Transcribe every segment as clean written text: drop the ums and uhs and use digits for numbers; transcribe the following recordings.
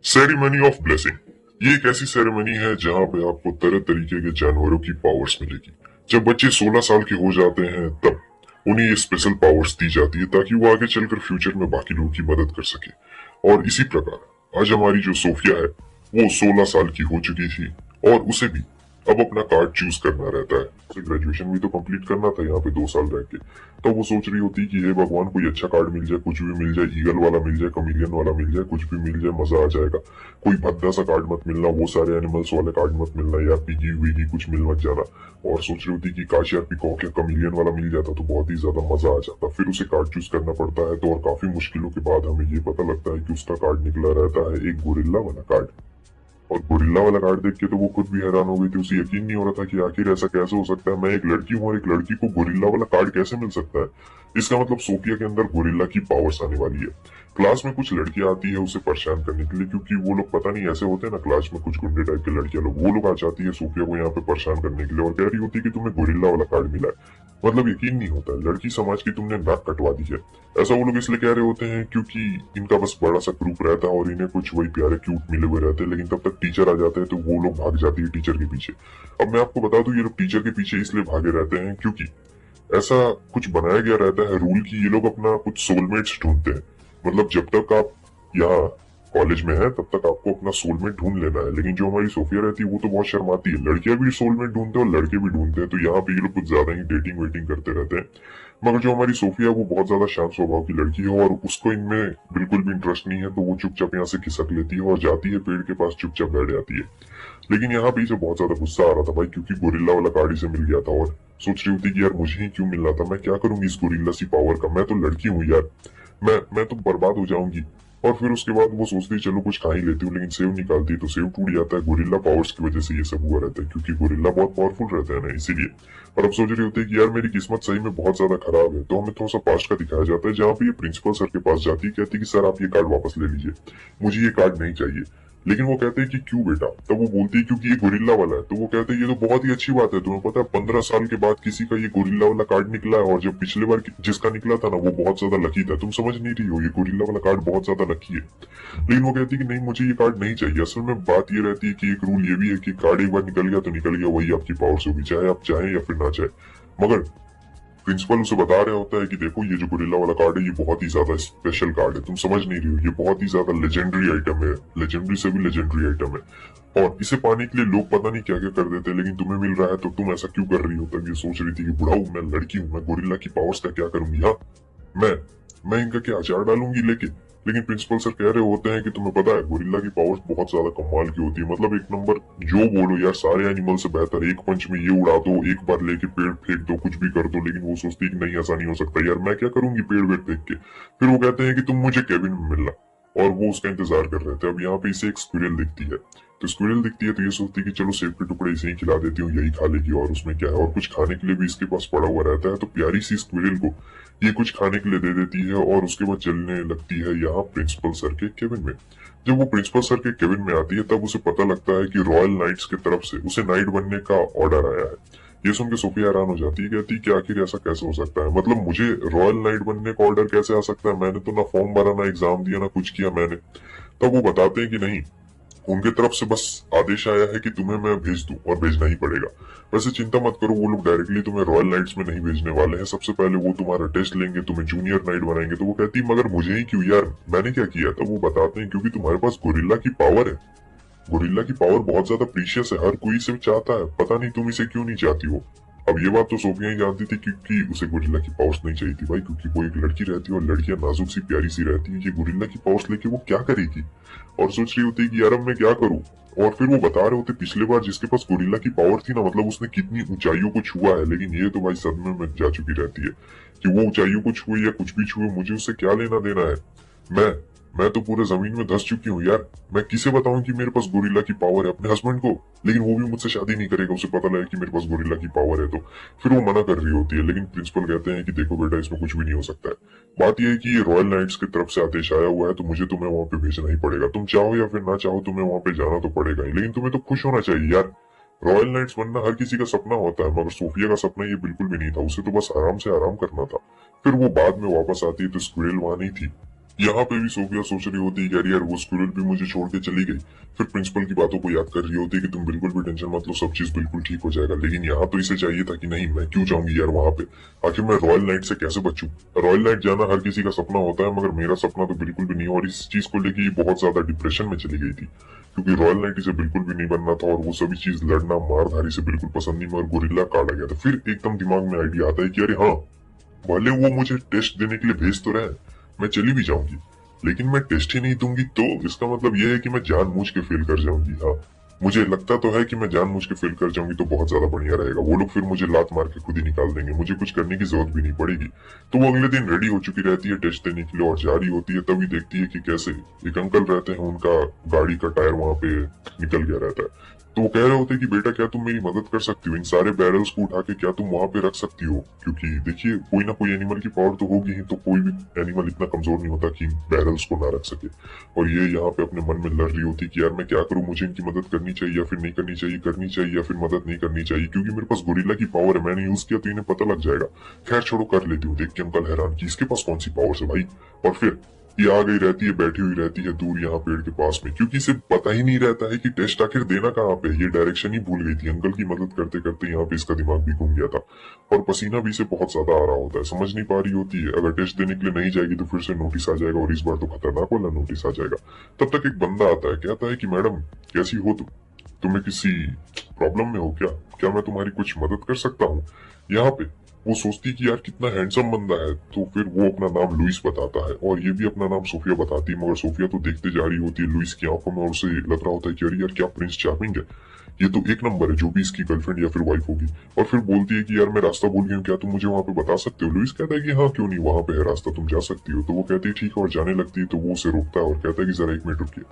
Ceremony of blessing. ये एक ऐसी सेरेमनी है जहां पे आपको तरह तरीके के जानवरों की पावर्स मिलेगी। जब बच्चे 16 साल के हो जाते हैं तब उन्हें ये स्पेशल पावर्स दी जाती है ताकि वो आगे चलकर फ्यूचर में बाकी लोगों की मदद कर सके। और इसी प्रकार आज हमारी जो सोफिया है वो 16 साल की हो चुकी थी और उसे भी अब अपना कार्ड चूज करना रहता है। उसे ग्रेजुएशन भी तो कंप्लीट करना था यहाँ पे 2 साल रह के। तो वो सोच रही होती कि हे भगवान कोई अच्छा कार्ड मिल जाए, कुछ भी मिल जाए, ईगल वाला मिल जाए, कमीलियन वाला मिल जाए, कुछ भी मिल जाए, मजा आ जाएगा। कोई भद्दा सा कार्ड मत मिलना, वो सारे एनिमल्स वाले कार्ड मत मिलना, या पिगी विगी कुछ मिल मत जाना। और सोच रही होती कि काश यार पिकॉक या कमीलियन वाला मिल जाता तो बहुत ही ज्यादा मजा आ जाता। फिर उसे कार्ड चूज करना पड़ता है तो और काफी मुश्किलों के बाद हमें ये पता लगता है कि उसका कार्ड निकला रहता है एक गोरिल्ला वाला कार्ड। और गोरिल्ला वाला कार्ड देख के तो वो खुद भी हैरान हो गई थी। उसे यकीन नहीं हो रहा था कि आखिर ऐसा कैसे हो सकता है, मैं एक लड़की हूँ और एक लड़की को गोरिल्ला वाला कार्ड कैसे मिल सकता है। इसका मतलब सोफिया के अंदर गोरिल्ला की पावर्स आने वाली है। क्लास में कुछ लड़कियां आती है उसे परेशान करने के लिए, क्योंकि वो लोग पता नहीं ऐसे होते हैं ना क्लास में कुछ गुंडे टाइप के लड़कियां लोग, वो लोग आ जाती है सोफिया को यहाँ पे परेशान करने के लिए और कह रही होती है कि तुम्हें गोरिल्ला वाला कार्ड मिला है। मतलब यकीन नहीं होता है, लड़की समाज की तुमने नाक कटवा दी है। ऐसा वो लोग इसलिए कह रहे होते हैं क्योंकि इनका बस बड़ा सा ग्रुप रहता है और इन्हें कुछ वही प्यारे क्यूट मिले हुए रहते हैं, लेकिन तब तक टीचर आ जाते हैं तो वो लोग भाग जाती है टीचर के पीछे। अब मैं आपको बता दूं ये लोग टीचर के पीछे इसलिए भागे रहते हैं क्योंकि ऐसा कुछ बनाया गया रहता है रूल की ये लोग अपना कुछ सोलमेट्स ढूंढते हैं। मतलब जब तक आप यहाँ कॉलेज में है तब तक आपको अपना सोलमेट ढूंढ लेना है। लेकिन जो हमारी सोफिया रहती है वो तो बहुत शर्माती है, लड़कियां भी सोलमेट ढूंढते हैं और लड़के भी ढूंढते हैं, तो यहाँ पे ये लोग कुछ ज्यादा ही डेटिंग वेटिंग करते रहते हैं। मगर जो हमारी सोफिया है वो बहुत ज्यादा शांत स्वभाव की लड़की है और उसको इनमें बिल्कुल भी इंटरेस्ट नहीं है, तो वो चुपचाप यहाँ से खिसक लेती है और जाती है पेड़ के पास चुपचाप बैठ जाती है। लेकिन यहाँ पे इसे बहुत ज्यादा गुस्सा आ रहा था भाई, क्योंकि गोरिल्ला वाला कार्ड इसे मिल गया था और सोच रही होती कि यार मुझे ही क्यों मिल रहा था, मैं क्या करूंगी इस गोरिल्ला सी पावर का, मैं तो लड़की हूँ यार, मैं तो बर्बाद हो जाऊंगी। और फिर उसके बाद वो सोचती है चलो कुछ खा ही लेती हूँ, लेकिन सेव निकालती है तो सेव टूट जाता है। गोरिल्ला पावर्स की वजह से ये सब हुआ रहता है, क्योंकि गोरिल्ला बहुत पावरफुल रहता है ना, इसीलिए। और अब सोच रही होती है कि यार मेरी किस्मत सही में बहुत ज्यादा खराब है। तो हमें थोड़ा सा पास्ट का दिखाया जाता है जहाँ पे ये प्रिंसिपल सर के पास जाती है, कहती है कि सर आप ये कार्ड वापस ले लीजिए, मुझे ये कार्ड नहीं चाहिए। लेकिन वो कहते हैं कि क्यों बेटा, तब वो बोलती है क्योंकि ये गोरिल्ला वाला है। तो वो कहते हैं ये तो बहुत ही अच्छी बात है, तुम्हें पता है 15 साल के बाद किसी का ये गोरिल्ला वाला कार्ड निकला है, और जब पिछले बार जिसका निकला था ना वो बहुत ज्यादा लकी था, तुम समझ नहीं रही हो, ये गोरिल्ला वाला कार्ड बहुत ज्यादा लकी है। लेकिन वो कहती है कि नहीं मुझे ये कार्ड नहीं चाहिए। असल में बात ये रहती है कि एक रूल ये भी है कि कार्ड एक बार निकल गया तो निकल गया, वही आपकी पावर्स होगी, चाहे आप चाहें या फिर ना चाहे। मगर प्रिंसिपल उसे बता रहा होता है कि देखो ये जो गोरिल्ला वाला कार्ड है ये बहुत ही ज्यादा स्पेशल कार्ड है, तुम समझ नहीं रही हो, ये बहुत ही ज्यादा लेजेंडरी आइटम है, लेजेंडरी से भी लेजेंडरी आइटम है। और इसे पाने के लिए लोग पता नहीं क्या क्या कर देते हैं, लेकिन तुम्हें मिल रहा है तो तुम ऐसा क्यों कर रही हो। तब ये सोच रही थी कि बुढ़ाऊ मैं लड़की हूँ, मैं गोरिल्ला की पावर्स का क्या करूंगी। हाँ मैं मैं इनका क्या अचार डालूंगी लेके। लेकिन प्रिंसिपल सर कह रहे होते हैं कि तुम्हें पता है गोरिल्ला की पावर्स बहुत ज्यादा कमाल की होती है, मतलब एक नंबर, जो बोलो यार सारे एनिमल से बेहतर, एक पंच में ये उड़ा दो, एक बार लेके पेड़ फेंक दो, कुछ भी कर दो। लेकिन वो सोचती है कि नहीं ऐसा नहीं हो सकता यार, मैं क्या करूंगी पेड़ वेड़ फेंक के। फिर वो कहते हैं कि तुम मुझे केबिन में मिलना, और वो उसका इंतजार कर रहे थे। अब यहाँ पे इसे एक स्क्विरल दिखती है, तो स्क्विरल दिखती है तो ये सोचती है कि चलो सेब के टुकड़े इसे ही खिला देती हूँ, यही खा लेगी और उसमें क्या है, और कुछ खाने के लिए भी इसके पास पड़ा हुआ रहता है। तो प्यारी सी स्क्विरल को ये कुछ खाने के लिए दे देती है और उसके बाद चलने लगती है यहाँ प्रिंसिपल सर के केबिन में। जब वो प्रिंसिपल सर के केबिन में आती है तब उसे पता लगता है कि रॉयल नाइट्स की तरफ से उसे नाइट बनने का ऑर्डर आया है। ये सुन के सोफिया हैरान हो जाती है, कहती है कि आखिर ऐसा कैसे हो सकता है, मतलब मुझे रॉयल नाइट बनने का ऑर्डर कैसे आ सकता है, मैंने तो ना फॉर्म भरा ना एग्जाम दिया ना कुछ किया मैंने। तब वो बताते हैं कि नहीं, उनके तरफ से बस आदेश आया है कि तुम्हें मैं भेज दूं और भेजना ही पड़ेगा। वैसे चिंता मत करो, वो लोग डायरेक्टली तुम्हें रॉयल नाइट्स में नहीं भेजने वाले हैं, सबसे पहले वो तुम्हारा टेस्ट लेंगे, तुम्हें जूनियर नाइट बनाएंगे। तो वो कहती है मगर मुझे ही क्यों यार, मैंने क्या किया। तो वो बताते हैं क्योंकि तुम्हारे पास गोरिल्ला की पावर है, गोरिल्ला की पावर बहुत ज्यादा प्रीशियस है, हर कोई इसे चाहता है, पता नहीं तुम इसे क्यों नहीं चाहती हो। अब ये बात तो सोफिया ही जानती थी क्योंकि उसे गोरिल्ला की पावर्स नहीं चाहिए थी भाई, क्योंकि वो एक लड़की रहती है और लड़कियां नाजुक सी प्यारी सी रहती है, ये गोरिल्ला की पावर्स लेके वो क्या करेगी। और सोच रही होती है कि यार अब मैं क्या करूं। और फिर वो बता रहे होते पिछले बार जिसके पास गोरिल्ला की पावर थी ना, मतलब उसने कितनी ऊंचाइयों को छुआ है, लेकिन ये तो भाई सदमे में जा चुकी रहती है कि वो ऊंचाइयों को छुए या कुछ भी छुए, मुझे उससे क्या लेना देना है। मैं मैं तो पूरे जमीन में धंस चुकी हूँ यार, मैं किसे बताऊं कि मेरे पास गोरिल्ला की पावर है, अपने हस्बैंड को। लेकिन वो भी मुझसे शादी नहीं करेगा, उसे पता लगा कि मेरे पास गोरिल्ला की पावर है। तो फिर वो मना कर रही होती है, लेकिन प्रिंसिपल कहते हैं कि देखो बेटा इसमें कुछ भी नहीं हो सकता है, बात यह है कि ये रॉयल नाइट्स की तरफ से आदेश आया हुआ है तो मुझे तुम्हें वहां पे भेजना ही पड़ेगा, तुम चाहो या फिर ना चाहो तुम्हें वहां पे जाना तो पड़ेगा ही। लेकिन तुम्हें तो खुश होना चाहिए यार, रॉयल नाइट्स बनना हर किसी का सपना होता है, मगर सोफिया का सपना ये बिल्कुल भी नहीं था, उसे तो बस आराम से आराम करना था। फिर वो बाद में वापस आती है तो स्क्विरल वहां नहीं थी। यहाँ पे भी सोफिया सोच रही होती है कि अरे यार वो स्क्विरल भी मुझे छोड़ के चली गई। फिर प्रिंसिपल की बातों को याद कर रही होती है कि तुम बिल्कुल भी टेंशन मत लो, सब चीज बिल्कुल ठीक हो जाएगा। लेकिन यहाँ तो इसे चाहिए था कि नहीं, मैं क्यों जाऊंगी यार वहां पे, आखिर मैं रॉयल नाइट से कैसे बचूं। रॉयल नाइट जाना हर किसी का सपना होता है, मगर मेरा सपना तो बिल्कुल भी नहीं। और इस चीज को लेकर ये बहुत ज्यादा डिप्रेशन में चली गई थी, क्योंकि रॉयल नाइट इसे बिल्कुल भी नहीं बनना था और वो सभी चीज लड़ना मारधारी से बिल्कुल पसंद नहीं, मगर गोरिल्ला काटा गया था। फिर एकदम दिमाग में आइडिया आता है कि अरे हाँ, भले वो मुझे टेस्ट देने के लिए भेज तो रहे, मैं चली भी जाऊंगी, लेकिन मैं टेस्ट ही नहीं दूंगी तो इसका मतलब यह है कि मैं जानबूझ के फेल कर जाऊंगी। हाँ, मुझे लगता तो है कि मैं जानबूझ के फेल कर जाऊंगी तो बहुत ज्यादा बढ़िया रहेगा। वो लोग फिर मुझे लात मार के खुद ही निकाल देंगे, मुझे कुछ करने की जरूरत भी नहीं पड़ेगी। तो वो अगले दिन रेडी हो चुकी रहती है टेस्ट देने के लिए और जा रही होती है। तभी देखती है कि कैसे एक अंकल रहते हैं, उनका गाड़ी का टायर वहां पे निकल गया रहता है। तो वो कह रहे होते कि बेटा क्या तुम मेरी मदद कर सकती हो, इन सारे बैरल्स को उठा के क्या तुम वहां पे रख सकती हो, क्योंकि देखिए कोई ना कोई एनिमल की पावर तो होगी ही, तो कोई भी एनिमल इतना कमजोर नहीं होता कि बैरल्स को ना रख सके। और ये यहाँ पे अपने मन में लड़ रही होती कि यार मैं क्या करूं, मुझे इनकी मदद करनी चाहिए या फिर नहीं करनी चाहिए, करनी चाहिए या फिर मदद नहीं करनी चाहिए, क्योंकि मेरे पास गोरिल्ला की पावर है, मैंने यूज किया तो इन्हें पता लग जाएगा। खैर छोड़ो, कर लेती हूँ। देख के अंकल हैरान कि इसके पास कौन सी पावर है भाई। और फिर ये आ गई रहती है, बैठी हुई रहती है दूर यहाँ पेड़ के पास में, क्योंकि इसे पता ही नहीं रहता है कि टेस्ट आखिर देना कहाँ पे। ये डायरेक्शन ही भूल गई थी, अंकल की मदद करते करते यहाँ पे इसका दिमाग भी घूम गया था और पसीना भी इसे बहुत ज्यादा आ रहा होता है। समझ नहीं पा रही होती है अगर टेस्ट देने के लिए नहीं जाएगी तो फिर से नोटिस आ जाएगा, और इस बार तो खतरनाक वाला नोटिस आ जाएगा। तब तक एक बंदा आता है, कहता है कि मैडम कैसी हो तुम, तुम्हें किसी प्रॉब्लम में हो क्या, क्या मैं तुम्हारी कुछ मदद कर सकता हूँ। यहाँ पे वो सोचती कि यार कितना हैंडसम बंदा है, तो फिर वो अपना नाम लुइस बताता है और ये भी अपना नाम सोफिया बताती है। मगर सोफिया तो देखते जा रही होती है लुइस की आंखों में और उसे लग रहा होता है कि अरे यार क्या प्रिंस चार्मिंग है, ये तो एक नंबर है, जो भी इसकी गर्लफ्रेंड या फिर वाइफ होगी। और फिर बोलती है कि यार मैं रास्ता भूल गई हूँ, क्या तुम मुझे वहां पे बता सकते हो। लुइस कहता है कि हाँ क्यों नहीं, वहां पे है रास्ता, तुम जा सकती हो। तो वो कहती है ठीक है और जाने लगती है। तो वो उसे रोकता है और कहता है कि जरा एक मिनट रुकिए,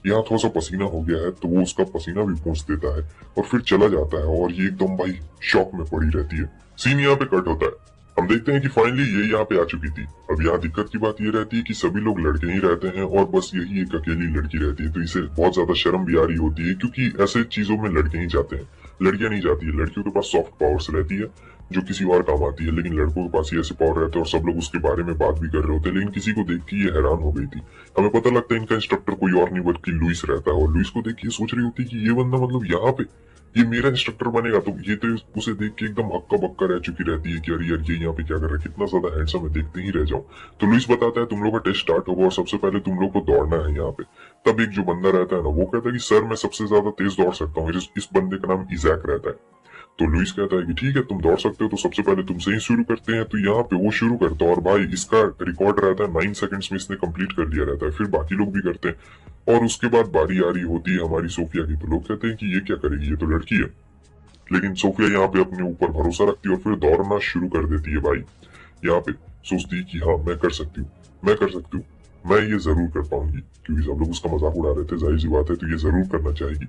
यहाँ थोड़ा सा पसीना हो गया है। तो वो उसका पसीना भी पोंछ देता है और फिर चला जाता है और ये एकदम भाई शॉक में पड़ी रहती है। सीन यहाँ पे कट होता है, हम देखते हैं कि फाइनली ये यहाँ पे आ चुकी थी। अब यहाँ दिक्कत की बात ये रहती है कि सभी लोग लड़के ही रहते हैं और बस यही एक अकेली लड़की रहती है। तो इसे बहुत ज्यादा शर्म भी आ रही होती है, क्योंकि ऐसे चीजों में लड़के ही जाते हैं, लड़कियां नहीं जाती है। लड़कियों के पास सॉफ्ट पावर्स रहती है जो किसी और काम आती है, लेकिन लड़कों के पास ही ऐसे पावर रहते हैं और सब लोग उसके बारे में बात भी कर रहे होते हैं। लेकिन किसी को देख के ये हैरान हो गई थी। हमें पता लगता है इनका इंस्ट्रक्टर कोई और नहीं बल्कि लुइस रहता है, और लुइस को देख के सोच रही होती है कि ये बंदा मतलब यहाँ पे ये मेरा इंस्ट्रक्टर बनेगा। तो ये तो उसे देख के एकदम हक्का बक्का रह चुकी रहती है कि अरे यार ये यहाँ पे क्या कर रहा है, कितना ज्यादा हैंडसम है, देखते ही रह जाऊं। तो लुइस बताता है तुम लोग का टेस्ट स्टार्ट होगा और सबसे पहले तुम लोग को दौड़ना है यहाँ पे। तब एक जो बंदा रहता है ना, वो कहता है कि सर मैं सबसे ज्यादा तेज दौड़ सकता हूँ। इस बंदे का नाम इजैक रहता है। तो लुइस कहता है कि ठीक है तुम दौड़ सकते हो, तो सबसे पहले तुमसे ही शुरू करते हैं। तो यहाँ पे वो शुरू करता है और भाई इसका रिकॉर्ड रहता है 9 सेकंड्स में इसने कंप्लीट कर लिया रहता है। फिर बाकी लोग भी करते हैं और उसके बाद बारी आ रही होती है हमारी सोफिया की। तो लोग कहते हैं कि ये क्या करेगी, ये तो लड़की है। लेकिन सोफिया यहाँ पे अपने ऊपर भरोसा रखती है और फिर दौड़ना शुरू कर देती है भाई। यहाँ पे सोचती है कि हाँ मैं कर सकती हूँ, मैं कर सकती हूँ, मैं ये जरूर कर पाऊंगी, क्योंकि सब लोग उसका मजाक उड़ा रहे थे, जाहिर सी बात है तो ये जरूर करना चाहेगी।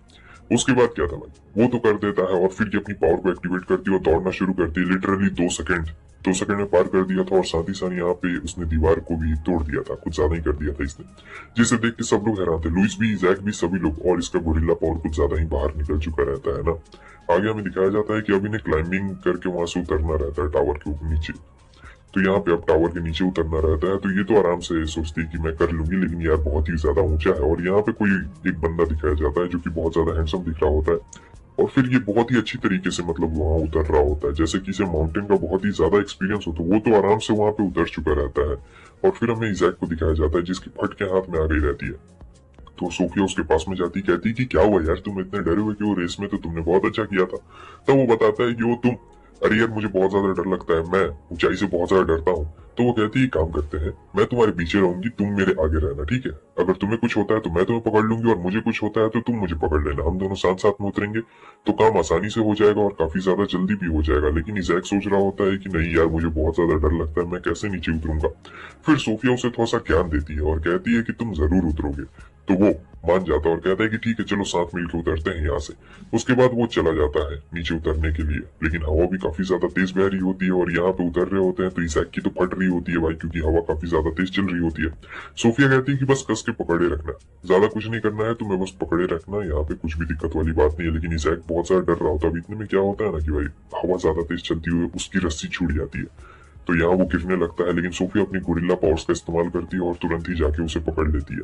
उसके बाद क्या था भाई, वो तो कर देता है और फिर ये अपनी पावर को एक्टिवेट करती है और दौड़ना शुरू करती है। लिटरली 2 सेकंड में पार कर दिया था और साथ ही साथ यहाँ पे उसने दीवार को भी तोड़ दिया था, कुछ ज्यादा ही कर दिया था इसने, जिसे देख के सब लोग हैरान थे, लुइस भी, जैक भी, सभी लोग। और इसका गोरिल्ला पावर कुछ ज्यादा ही बाहर निकल चुका रहता है ना। आगे हमें दिखाया जाता है कि अब इन्हें क्लाइंबिंग करके वहां से उतरना रहता है टावर के ऊपर नीचे। तो यहाँ पे अब टावर के नीचे उतरना रहता है। तो ये तो आराम से सोचती है कि मैं कर लूंगी, लेकिन यार बहुत ही ज्यादा ऊंचा है। और यहाँ पे कोई एक बंदा दिखाया जाता है जो कि बहुत ज्यादा हैंडसम दिख रहा होता है और फिर ये बहुत ही अच्छी तरीके से मतलब वहां उतर रहा होता है, जैसे कि इसे माउंटेन का बहुत ही ज्यादा एक्सपीरियंस हो। तो वो तो आराम से वहां पे उतर चुका रहता है और फिर हमें इजैक को दिखाया जाता है जिसकी फटके हाथ में आ गई रहती है। तो सोफिया उसके पास में जाती, कहती कि क्या हुआ यार, तुम इतने डरे हुए कि वो रेस में तो तुमने बहुत अच्छा किया था। तब वो बताता है कि वो तुम, अरे यार मुझे बहुत ज्यादा डर लगता है, मैं ऊंचाई से बहुत ज्यादा डरता हूँ। तो वो कहती है काम करते हैं, मैं तुम्हारे पीछे रहूंगी, तुम मेरे आगे रहना, ठीक है। अगर तुम्हें कुछ होता है तो मैं तुम्हें पकड़ लूंगी और मुझे कुछ होता है तो तुम मुझे पकड़ लेना, हम दोनों साथ साथ में उतरेंगे तो काम आसानी से हो जाएगा और काफी ज्यादा जल्दी भी हो जाएगा। लेकिन इजैक सोच रहा होता है कि नहीं यार मुझे बहुत ज्यादा डर लगता है, मैं कैसे नीचे उतरूंगा। फिर सोफिया उसे थोड़ा सा ज्ञान देती है और कहती है कि तुम जरूर उतरोगे। तो वो मान जाता है और कहता है कि ठीक है चलो साथ मिलकर उतरते हैं यहाँ से। उसके बाद वो चला जाता है नीचे उतरने के लिए, लेकिन हवा भी काफी ज्यादा तेज बह रही होती है और यहाँ पे उतर रहे होते हैं तो इजैक की तो फट रही होती है भाई, क्योंकि हवा काफी ज्यादा तेज चल रही होती है। सोफिया कहती है कि बस कस के पकड़े रखना, ज्यादा कुछ नहीं करना है, तुम्हें बस पकड़े रखना, यहाँ पे कुछ भी दिक्कत वाली बात नहीं है। लेकिन इजैक बहुत ज्यादा डर रहा होता है। अब इतने में क्या होता है ना कि भाई हवा ज्यादा तेज चलती हुई उसकी रस्सी छूट जाती है। तो यहाँ वो गिरने लगता है, लेकिन सोफिया अपनी गोरिल्ला पावर्स का इस्तेमाल करती है और तुरंत ही जाके उसे पकड़ लेती है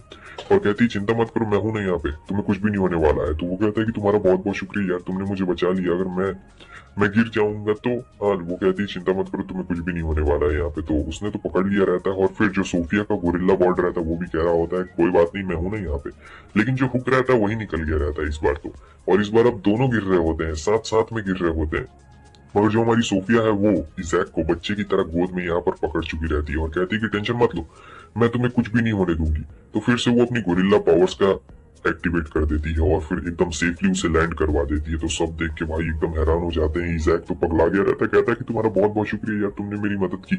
और कहती है चिंता मत करो, मैं हूं ना यहाँ पे, तुम्हें कुछ भी नहीं होने वाला है। तो वो कहता है कि तुम्हारा बहुत बहुत शुक्रिया यार, तुमने मुझे बचा लिया, अगर मैं गिर जाऊंगा तो। हाँ, वो कहती है चिंता मत करो, तुम्हें कुछ भी नहीं होने वाला है यहाँ पे। तो उसने तो पकड़ लिया रहता है और फिर जो सोफिया का गोरिल्ला बॉर्ड रहता है वो भी कह रहा होता है कोई बात नहीं, मैं हूं ना यहाँ पे। लेकिन जो हुक रहता है वही निकल गया रहता है इस बार तो। और इस बार अब दोनों गिर रहे होते हैं, साथ साथ में गिर रहे होते हैं। मगर जो हमारी सोफिया है वो इजैक को बच्चे की तरह गोद में यहाँ पर पकड़ चुकी रहती है और कहती है कि टेंशन मत लो, मैं तुम्हें कुछ भी नहीं होने दूंगी। तो फिर से वो अपनी गोरिल्ला पावर्स का एक्टिवेट कर देती है और फिर एकदम सेफली उसे लैंड करवा देती है। तो सब देख के भाई एकदम हैरान हो जाते हैं। इजैक तो पगला गया रहता है, कहता है कि तुम्हारा बहुत बहुत शुक्रिया यार, तुमने मेरी मदद की।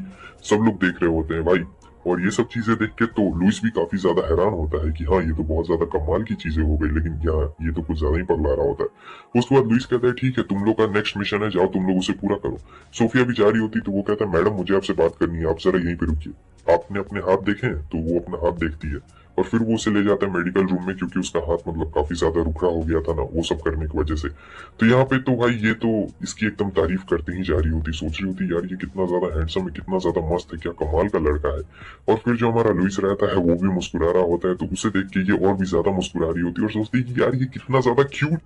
सब लोग देख रहे होते हैं भाई। और ये सब चीजें देख के तो लुइस भी काफी ज्यादा हैरान होता है कि हाँ ये तो बहुत ज्यादा कमाल की चीजें हो गई, लेकिन क्या ये तो कुछ ज्यादा ही पगला रहा होता है। उसके बाद लुइस कहता है ठीक है, तुम लोग का नेक्स्ट मिशन है, जाओ तुम लोग उसे पूरा करो। सोफिया भी जा रही होती तो वो कहता है मैडम मुझे आपसे बात करनी है, आप जरा यहीं पे रुकिए। आपने अपने हाथ देखे हैं? तो वो अपना हाथ देखती है और फिर वो उसे ले जाता है मेडिकल रूम में, क्योंकि उसका हाथ मतलब काफी ज्यादा रुखड़ा हो गया था ना वो सब करने की वजह से। तो यहाँ पे तो भाई ये तो इसकी एकदम तारीफ करते ही जा रही होती, सोच रही होती यार ये कितना ज्यादा हैंडसम है, कितना ज्यादा मस्त है, क्या कमाल का लड़का है। और फिर जो हमारा लुइस रहता है वो भी मुस्कुरा रहा होता है, तो उसे देख के ये और भी ज्यादा मुस्कुरा रही होती है और सोचती है कि यार ये कितना ज्यादा क्यूट।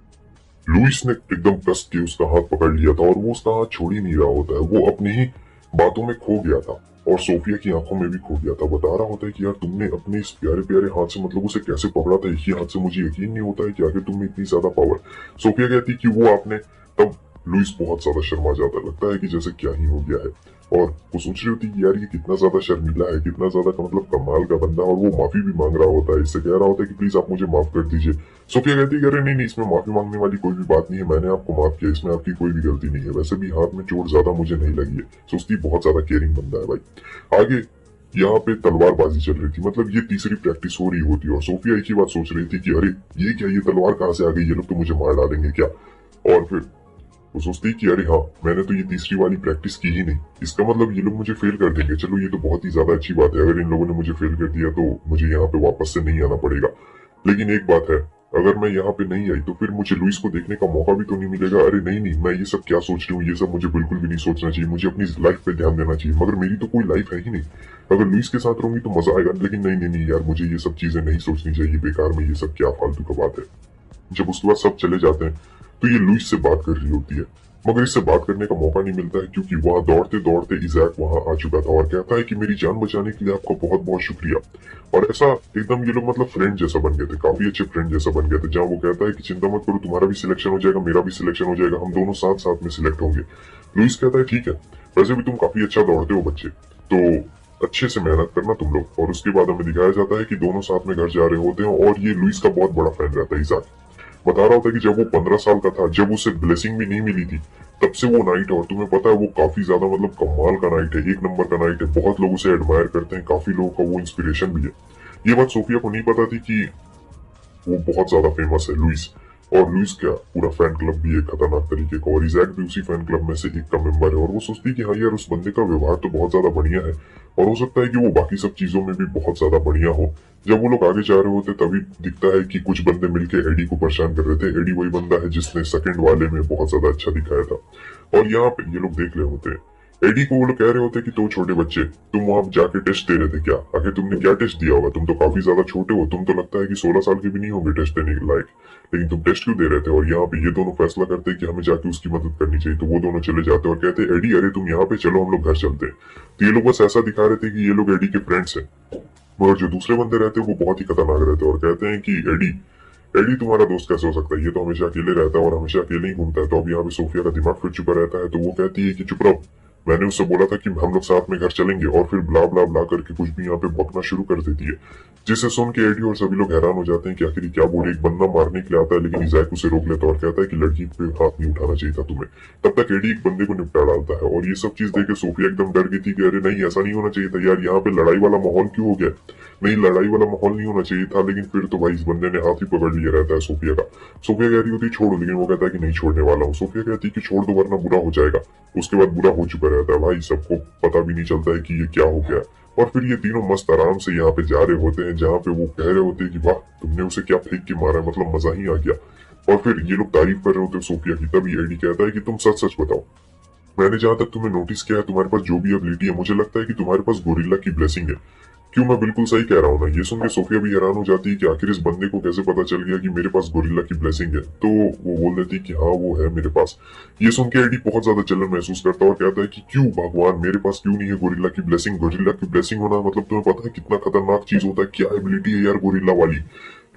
लुइस ने एकदम कस के उसका हाथ पकड़ लिया था और वो उसका हाथ छोड़ ही नहीं रहा होता है, वो अपनी ही बातों में खो गया था और सोफिया की आंखों में भी खो गया था। बता रहा होता है कि यार तुमने अपने इस प्यारे प्यारे हाथ से मतलब उसे कैसे पकड़ा था, एक ही हाथ से, मुझे यकीन नहीं होता है कि आखिर तुम में इतनी ज्यादा पावर। सोफिया कहती कि वो आपने, तब लुइस बहुत ज्यादा शर्मा जाता, लगता है कि जैसे क्या ही हो गया है। और वो सोच रही होती कि यार ये कितना ज्यादा शर्मीला है, कितना ज्यादा मतलब कमाल का बंदा। और वो माफी भी मांग रहा होता है, इससे कह रहा होता है कि प्लीज आप मुझे माफ कर दीजिए। सोफिया कहती है अरे नहीं नहीं, इसमें माफी मांगने वाली कोई भी बात नहीं है, मैंने आपको माफ किया, इसमें आपकी कोई भी गलती नहीं है, वैसे भी हाथ में चोट ज्यादा मुझे नहीं लगी है। सोचती बहुत ज्यादा केयरिंग बंदा है भाई। आगे यहाँ पे तलवारबाजी चल रही थी, मतलब ये तीसरी प्रैक्टिस हो रही होती और सोफिया एक ही बात सोच रही थी कि अरे ये क्या, ये तलवार कहाँ से आ गई, ये लोग तो मुझे मार डालेंगे क्या। और फिर वो सोचती कि अरे हाँ, मैंने तो ये तीसरी वाली प्रैक्टिस की ही नहीं, इसका मतलब ये लोग मुझे फेल कर देंगे। चलो ये तो बहुत ही ज्यादा अच्छी बात है, अगर इन लोगों ने मुझे फेल कर दिया तो मुझे यहाँ पे वापस से नहीं आना पड़ेगा। लेकिन एक बात है, अगर मैं यहाँ पे नहीं आई तो फिर मुझे लुइस को देखने का मौका भी तो नहीं मिलेगा। अरे नहीं नहीं, मैं ये सब क्या सोच रही हूँ, ये सब मुझे बिल्कुल भी नहीं सोचना चाहिए, मुझे अपनी लाइफ पे ध्यान देना चाहिए। मगर मेरी तो कोई लाइफ है ही नहीं, अगर लुइस के साथ रहूंगी तो मजा आएगा। लेकिन नहीं नहीं नहीं यार, मुझे ये सब चीजें नहीं सोचनी चाहिए, बेकार में, ये सब क्या फालतू का बात है। जब उसके बाद सब चले जाते हैं तो ये लुइस से बात कर रही होती है, मगर इससे बात करने का मौका नहीं मिलता है, क्योंकि वहां दौड़ते दौड़ते इजैक वहां आ चुका था और कहता है कि मेरी जान बचाने के लिए आपका बहुत बहुत शुक्रिया। और ऐसा एकदम ये लोग मतलब फ्रेंड जैसा बन गए थे, काफी अच्छे फ्रेंड जैसा बन गए थे, जहां वो कहता है कि चिंता मत करो, तुम्हारा भी सिलेक्शन हो जाएगा, मेरा भी सिलेक्शन हो जाएगा, हम दोनों साथ साथ में सिलेक्ट होंगे। लुइस कहता है ठीक है, वैसे भी तुम काफी अच्छा दौड़ते हो बच्चे, तो अच्छे से मेहनत करना तुम लोग। और उसके बाद हमें दिखाया जाता है कि दोनों साथ में घर जा रहे होते हैं और ये लुइस का बहुत बड़ा फैन रहता है इजाक। बता रहा होता है कि जब वो 15 साल का था, जब उसे ब्लेसिंग भी नहीं मिली थी, तब से वो नाइट है और तुम्हें पता है वो काफी ज्यादा मतलब कमाल का नाइट है, एक नंबर का नाइट है, बहुत लोग उसे एडमायर करते हैं, काफी लोगों का वो इंस्पिरेशन भी है। ये बात सोफिया को नहीं पता थी कि वो बहुत ज्यादा फेमस है लुइस, और लुइस का पूरा फैन क्लब भी है खतरनाक तरीके का, और इजैक भी उसी फैन क्लब में से एक का मेंबर है। और वो सोचती है कि हाँ यार उस बंदे का व्यवहार तो बहुत ज्यादा बढ़िया है और हो सकता है कि वो बाकी सब चीजों में भी बहुत ज्यादा बढ़िया हो। जब वो लोग आगे जा रहे होते तभी दिखता है कि कुछ बंदे मिलकर एडी को परेशान कर रहे थे। एडी वही बंदा है जिसने सेकंड वाले में बहुत ज्यादा अच्छा दिखाया था। और यहाँ पे ये लोग देख रहे होते हैं एडी को, वो लोग कह रहे होते कि तो छोटे बच्चे, तुम वहां जाके टेस्ट दे रहे थे क्या, आखिर तुमने क्या टेस्ट दिया होगा, तुम तो काफी ज्यादा छोटे हो, तुम तो लगता है कि 16 साल के भी नहीं होंगे टेस्ट देने के लायक, लेकिन तुम टेस्ट क्यों दे रहे थे। और यहाँ पे ये दोनों फैसला करते हैं कि हमें जाके उसकी मदद करनी चाहिए। तो वो दोनों चले जाते हैं और कहते हैं एडी अरे तुम यहाँ पे चलो, हम लोग घर चलते हैं। तो ये लोग बस ऐसा दिखा रहे थे कि ये लोग एडी के फ्रेंड्स हैं, मगर जो दूसरे बंदे रहते हैं वो बहुत ही खतरनाक रहते हैं और कहते हैं कि एडी एडी तुम्हारा दोस्त कैसे हो सकता है, ये तो हमेशा अकेले रहता है और हमेशा अकेले ही घूमता है। तो अब यहाँ पे सोफिया का दिमाग फिर चुका रहता है, तो वो कहती है कि चुप रहो, मैंने उससे बोला था कि हम लोग साथ में घर चलेंगे, और फिर ब्ला ब्ला ब्ला करके कुछ भी यहाँ पे बकना शुरू कर देती है, जिसे सुन के एडी और सभी लोग हैरान हो जाते हैं कि आखिर क्या बोले। एक बंदा मारने के लिए आता है लेकिन इजैक उसे रोक लेता है और कहता है कि लड़की पे हाथ नहीं उठाना चाहिए था तुम्हें। तब तक एडी एक बंदे को निपटा डालता है और ये सब चीज देख के सोफिया एकदम डर गई थी कि अरे नहीं ऐसा नहीं होना चाहिए था यार, यहाँ पे लड़ाई वाला माहौल क्यों हो गया। नहीं, लड़ाई वाला माहौल नहीं होना चाहिए था, लेकिन फिर तो भाई इस बंदे ने हाथ ही पकड़ लिया रहता है सोफिया का। सोफिया कह रही होती छोड़ो, लेकिन वो कहता है कि नहीं छोड़ने वाला हूँ। सोफिया कहती है कि छोड़ दो वरना बुरा हो जाएगा। उसके बाद बुरा हो चुका रहता है भाई, सबको पता भी नहीं चलता है कि ये क्या हो गया। और फिर ये तीनों मस्त आराम से यहाँ पे जा रहे होते हैं, जहाँ पे वो कह रहे होते हैं कि वाह तुमने उसे क्या फेंक के मारा, मतलब मजा ही आ गया। और फिर ये लोग तारीफ कर रहे होते हैं सोफिया की, तभी एडी कहता है कि तुम सच सच बताओ, मैंने जहां तक तुम्हें नोटिस किया है, तुम्हारे पास जो भी एबिलिटी है, मुझे लगता है कि तुम्हारे पास गोरिल्ला की ब्लेसिंग है। क्यों, मैं बिल्कुल सही कह रहा हूँ ना? ये सुन के सोफिया भी हैरान हो जाती है कि आखिर इस बंदे को कैसे पता चल गया कि मेरे पास गोरिल्ला की ब्लेसिंग है। तो वो बोल देती है कि हाँ, वो है मेरे पास। ये सुन के एडी बहुत ज्यादा जलन महसूस करता है और कहता है कि क्यों भगवान, मेरे पास क्यों नहीं है गोरिल्ला की ब्लेसिंग? गोरिल्ला की ब्लेसिंग होना मतलब तुम्हें पता है कितना खतरनाक चीज होता है? क्या एबिलिटी है यार गोरिल्ला वाली।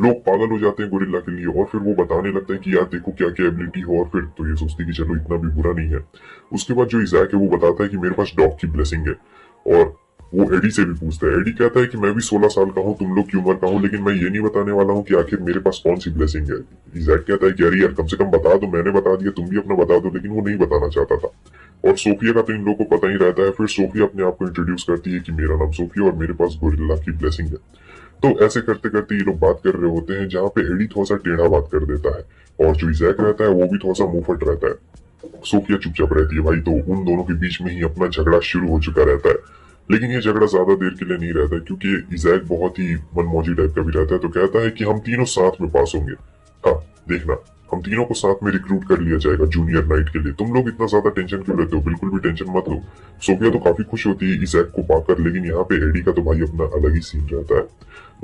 लोग पागल हो जाते हैं गोरिल्ला के लिए, और फिर वो बताने लगता है कि यार देखो क्या क्या एबिलिटी है, और फिर तो ये सोचती है कि चलो इतना भी बुरा नहीं है। उसके बाद जो इज़ाक है वो बताता है कि मेरे पास डॉग की ब्लेसिंग है, और वो एडी से भी पूछता है। एडी कहता है कि मैं भी 16 साल का हूँ, तुम लोग की उम्र का हूँ, लेकिन मैं ये नहीं बताने वाला हूँ कि आखिर मेरे पास कौन सी ब्लेसिंग है। इज़ाक कहता है कि अरे यार कम से कम बता दो, मैंने बता दिया, तुम भी अपना बता दो, लेकिन वो नहीं बताना चाहता था। और सोफिया का तो इन लोगों को पता ही रहता है। फिर सोफिया अपने आप को इंट्रोड्यूस करती है कि मेरा नाम सोफिया और मेरे पास गोरिल्ला की ब्लेसिंग है। तो ऐसे करते करते ये लोग बात कर रहे होते हैं, जहाँ पे एडी थोड़ा सा टेढ़ा बात कर देता है, और जो इज़ाक रहता है वो भी थोड़ा सा मुंह फट रहता है। सोफिया चुपचाप रहती है भाई, तो उन दोनों के बीच में ही अपना झगड़ा शुरू हो चुका रहता है। लेकिन ये झगड़ा ज्यादा देर के लिए नहीं रहता है, क्योंकि इज़ाक बहुत ही मनमौजी टाइप का भी रहता है। तो कहता है कि हम तीनों साथ में पास होंगे। हाँ, देखना, हम तीनों को साथ में रिक्रूट कर लिया जाएगा जूनियर नाइट के लिए। तुम लोग इतना ज्यादा टेंशन क्यों लेते हो? बिल्कुल भी टेंशन मत लो। सोफिया तो काफी खुश होती है इज़ाक को पाकर, लेकिन यहाँ पे एडी का तो भाई अपना अलग ही सीन रहता है।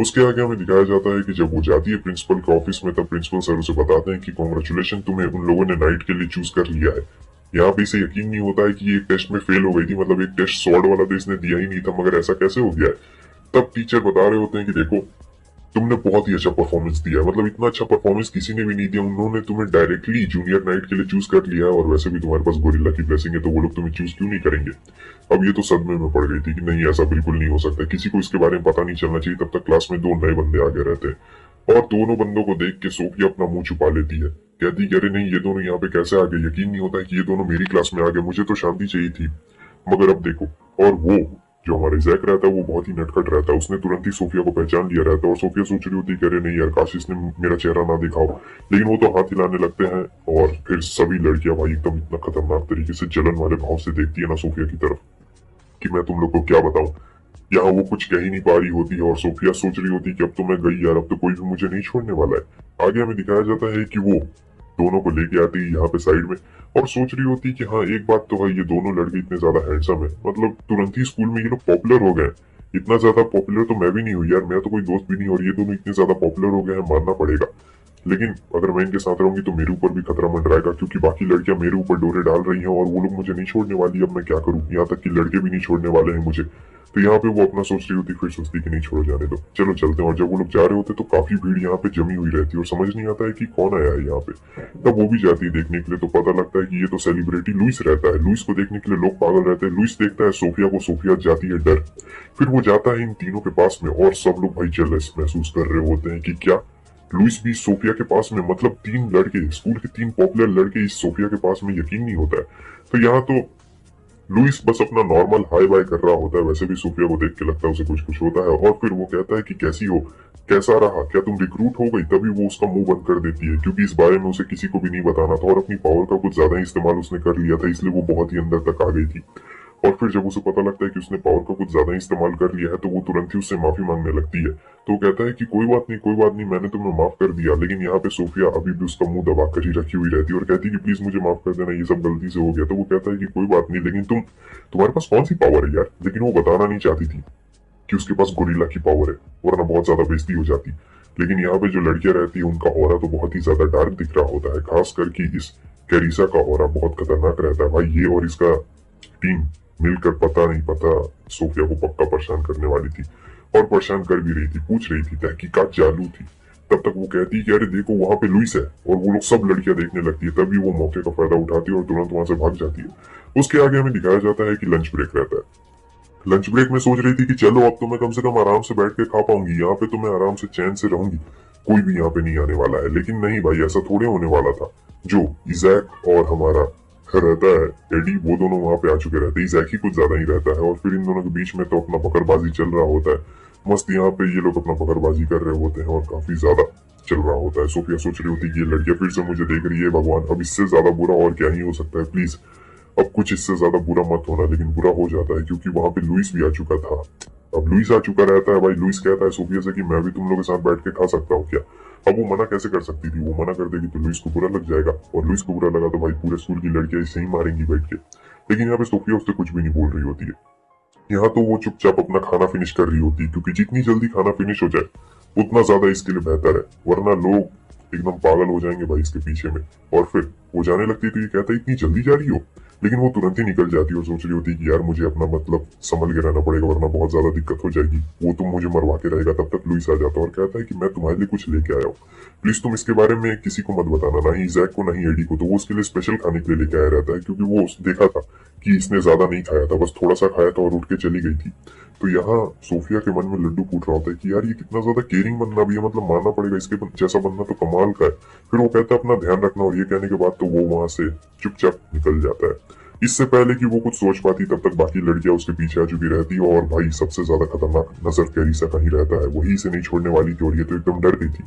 उसके आगे हमें दिखाया जाता है कि जब वो जाती है प्रिंसिपल के ऑफिस में, तब प्रिंसिपल सर उसे बताते हैं कि कॉन्ग्रेचुलेशन, तुम्हें उन लोगों ने नाइट के लिए चूज कर लिया है। यहाँ पे इसे यकीन नहीं होता है कि ये एक टेस्ट में फेल हो गई थी, मतलब एक टेस्ट स्वॉर्ड वाला तो इसने दिया ही नहीं था, मगर ऐसा कैसे हो गया है? तब टीचर बता रहे होते हैं कि देखो, तुमने बहुत ही अच्छा परफॉर्मेंस दिया है, मतलब इतना अच्छा परफॉर्मेंस किसी ने भी नहीं दिया। उन्होंने तुम्हें डायरेक्टली जूनियर नाइट के लिए चूज कर लिया है, और वैसे भी तुम्हारे पास गोरिल्ला की ब्लेसिंग है, तो वो लोग तुम्हें चूज क्यों नहीं करेंगे? अब ये तो सदमे में पड़ गई थी कि नहीं, ऐसा बिल्कुल नहीं हो सकता, किसी को इसके बारे में पता नहीं चलना चाहिए। तब तक क्लास में दो नए बंदे आगे रहते हैं, और दोनों बंदों को देख के सोफिया अपना मुंह छुपा लेती है। कहती कि अरे नहीं, ये दोनों यहाँ पे कैसे आ गए? यकीन नहीं होता है कि ये दोनों मेरी क्लास में आ गए, मुझे तो शांति चाहिए थी, मगर अब देखो। और वो जो हमारा जैक रहता है वो बहुत ही नटखट रहता है, उसने तुरंत ही सोफिया को पहचान लिया रहता है, और सोफिया सोच रही होती है कि अरे नहीं यार, काश इसने मेरा चेहरा ना दिखाओ। लेकिन वो तो हाथ हिलाने लगते हैं, और फिर सभी लड़कियां भाई एकदम इतना खतरनाक तरीके से जलन वाले भाव से देखती है ना सोफिया की तरफ, कि मैं तुम लोग को क्या बताऊं। यहाँ वो कुछ कह ही नहीं पा रही होती है, और सोफिया सोच रही होती है कि अब तो मैं गई यार, अब तो कोई भी मुझे नहीं छोड़ने वाला है। आगे हमें दिखाया जाता है कि वो दोनों को लेके आती है यहाँ पे साइड में, और सोच रही होती है कि हाँ, एक बात तो है, ये दोनों लड़के इतने ज्यादा हैंडसम है, मतलब तुरंत ही स्कूल में ये लोग पॉपुलर हो गए। इतना ज्यादा पॉपुलर तो मैं भी नहीं हूँ यार, मैं तो कोई दोस्त भी नहीं, और ये दोनों इतने ज्यादा पॉपुलर हो गए हैं, मानना पड़ेगा। लेकिन अगर मैं इनके साथ रहूंगी तो मेरे ऊपर भी खतरा मंडराएगा, क्योंकि बाकी लड़कियां मेरे ऊपर डोरे डाल रही हैं, और वो लोग मुझे नहीं छोड़ने वाली। अब मैं क्या करूं? यहाँ तक कि लड़के भी नहीं छोड़ने वाले हैं मुझे। तो यहाँ पे वो अपना सोच रही होती, फिर सोचती कि नहीं, छोड़ो, जाने दो, चलो चलते हैं। और जब वो लोग जा रहे होते तो काफी भीड़ यहाँ पे जमी हुई रहती है, और समझ नहीं आता है कि कौन आया है यहाँ पे। तब वो भी जाती है देखने के लिए, तो पता लगता है कि ये तो सेलिब्रिटी लुइस रहता है। लुइस को देखने के लिए लोग पागल रहते हैं। लुइस देखता है सोफिया को, सोफिया जाती है डर। फिर वो जाता है इन तीनों के पास में, और सब लोग भाई जेलस महसूस कर रहे होते हैं कि क्या लुइस भी सोफिया के पास में, मतलब तीन लड़के, स्कूल के तीन पॉपुलर लड़के इस सोफिया के पास में, यकीन नहीं होता है। तो यहाँ तो लुइस बस अपना नॉर्मल हाई बाय कर रहा होता है, वैसे भी सोफिया को देख के लगता है उसे कुछ कुछ होता है, और फिर वो कहता है कि कैसी हो, कैसा रहा, क्या तुम रिक्रूट हो गई? तभी वो उसका मुंह बंद कर देती है, क्योंकि इस बारे में उसे किसी को भी नहीं बताना था, और अपनी पावर का कुछ ज्यादा ही इस्तेमाल उसने कर लिया था, इसलिए वो बहुत ही अंदर तक आ गई थी। और फिर जब उसे पता लगता है कि उसने पावर का कुछ ज्यादा ही इस्तेमाल कर लिया है, तो वो तुरंत ही उससे माफी मांगने लगती है। तो वो कहता है कि कोई बात नहीं, कोई बात नहीं, मैंने तुम्हें माफ कर दिया। लेकिन यहाँ पे सोफिया अभी भी उसका मुंह दबा कर ही रखी हुई रहती है, और कहती है कि प्लीज मुझे माफ कर देना, ये सब गलती से हो गया। तो वो कहता है कि कोई बात नहीं, लेकिन तुम्हारे पास कौन सी पावर है यार? लेकिन वो बताना नहीं चाहती थी कि उसके पास गोरिल्ला की पावर है, वरना बहुत ज्यादा बेइज्जती हो जाती। लेकिन यहाँ पे जो लड़कियां रहती है उनका ऑरा तो बहुत ही ज्यादा डार्क दिख रहा होता है, खास करके इस कैरिसा का ऑरा बहुत खतरनाक रहता है भाई। ये और इसका टीम मिलकर पता नहीं पता सोफिया को पक्का परेशान करने वाली थी, और परेशान कर भी रही थी, पूछ रही थी, तहकीकात चालू थी। तब तक वो कहती है कि अरे देखो वहां पे लुइस है, और वो लोग सब लड़कियां देखने लगती है। तभी वो मौके का फायदा उठाती है और तुरंत वहां से भाग जाती है। उसके आगे हमें दिखाया जाता है कि लंच ब्रेक रहता है। लंच ब्रेक में सोच रही थी कि चलो अब तो मैं कम से कम आराम से बैठ के खा पाऊंगी, यहाँ पे तो मैं आराम से चैन से रहूंगी, कोई भी यहाँ पे नहीं आने वाला है। लेकिन नहीं भाई, ऐसा थोड़े होने वाला था। जो इज़ाक और हमारा रहता है एडी, वो दोनों वहां पे आ चुके रहते हैं। इज़ाक ही कुछ ज्यादा ही रहता है, और फिर इन दोनों के बीच में तो अपना पकड़बाजी चल रहा होता है। मस्त यहाँ पे ये लोग अपना पकड़बाजी कर रहे होते हैं, और काफी ज्यादा चल रहा होता है। सोफिया सोच रही होती है कि ये लड़कियां फिर से मुझे देख रही है, भगवान अब इससे ज्यादा बुरा और क्या ही हो सकता है, प्लीज अब कुछ इससे ज्यादा बुरा मत होना। लेकिन बुरा हो जाता है, क्योंकि वहां पे लुइस भी आ चुका था। अब लुइस आ चुका रहता है भाई। लुइस कहता है सोफिया से कि मैं भी तुम लोगों के साथ बैठ के खा सकता हूँ क्या? अब वो मना कैसे कर सकती थी, वो मना कर देगी तो लुइस को बुरा लग जाएगा, और लुइस को बुरा लगा तो भाई पूरे स्कूल की लड़कियां इसे ही मारेंगी बैठ के। लेकिन यहाँ पे सोफिया उससे कुछ भी नहीं बोल रही होती है। यहाँ तो वो चुपचाप अपना खाना फिनिश कर रही होती है, क्योंकि जितनी जल्दी खाना फिनिश हो जाए उतना ज्यादा इसके लिए बेहतर है, वरना लोग एकदम पागल हो जाएंगे भाई इसके पीछे में। और फिर वो जाने लगती है तो ये कहता है इतनी जल्दी जा रही हो, लेकिन वो तुरंत ही निकल जाती है और सोच रही होती है कि यार मुझे अपना मतलब संभल के रहना पड़ेगा वरना बहुत ज्यादा दिक्कत हो जाएगी, वो तुम मुझे मरवा के रहेगा। तब तक लुइस आ जाता है और कहता है कि मैं तुम्हारे लिए कुछ लेके आया हूँ, प्लीज तुम इसके बारे में किसी को मत बताना, ना ही जैक को ना ही एडी को। तो वो उसके लिए स्पेशल खाने के लिए लेके आया रहता है, क्योंकि वो देखा था कि इसने ज्यादा नहीं खाया था, बस थोड़ा सा खाया था और उठ के चली गई थी। तो यहाँ सोफिया के मन में लड्डू फूट रहा होता है कि यार ये कितना ज्यादा केयरिंग बंदा भी है, मतलब मानना पड़ेगा इसके जैसा बंदा तो कमाल का है। फिर वो कहता है अपना ध्यान रखना, और ये कहने के बाद तो वो वहां से चुपचाप निकल जाता है। इससे पहले कि वो कुछ सोच पाती तब तक बाकी लड़कियां उसके पीछे आ चुकी रहती है, और भाई सबसे ज्यादा खतरनाक नजर कैरिसा का ही रहता है, वही इसे नहीं छोड़ने वाली थी और ये तो एकदम डर गई थी।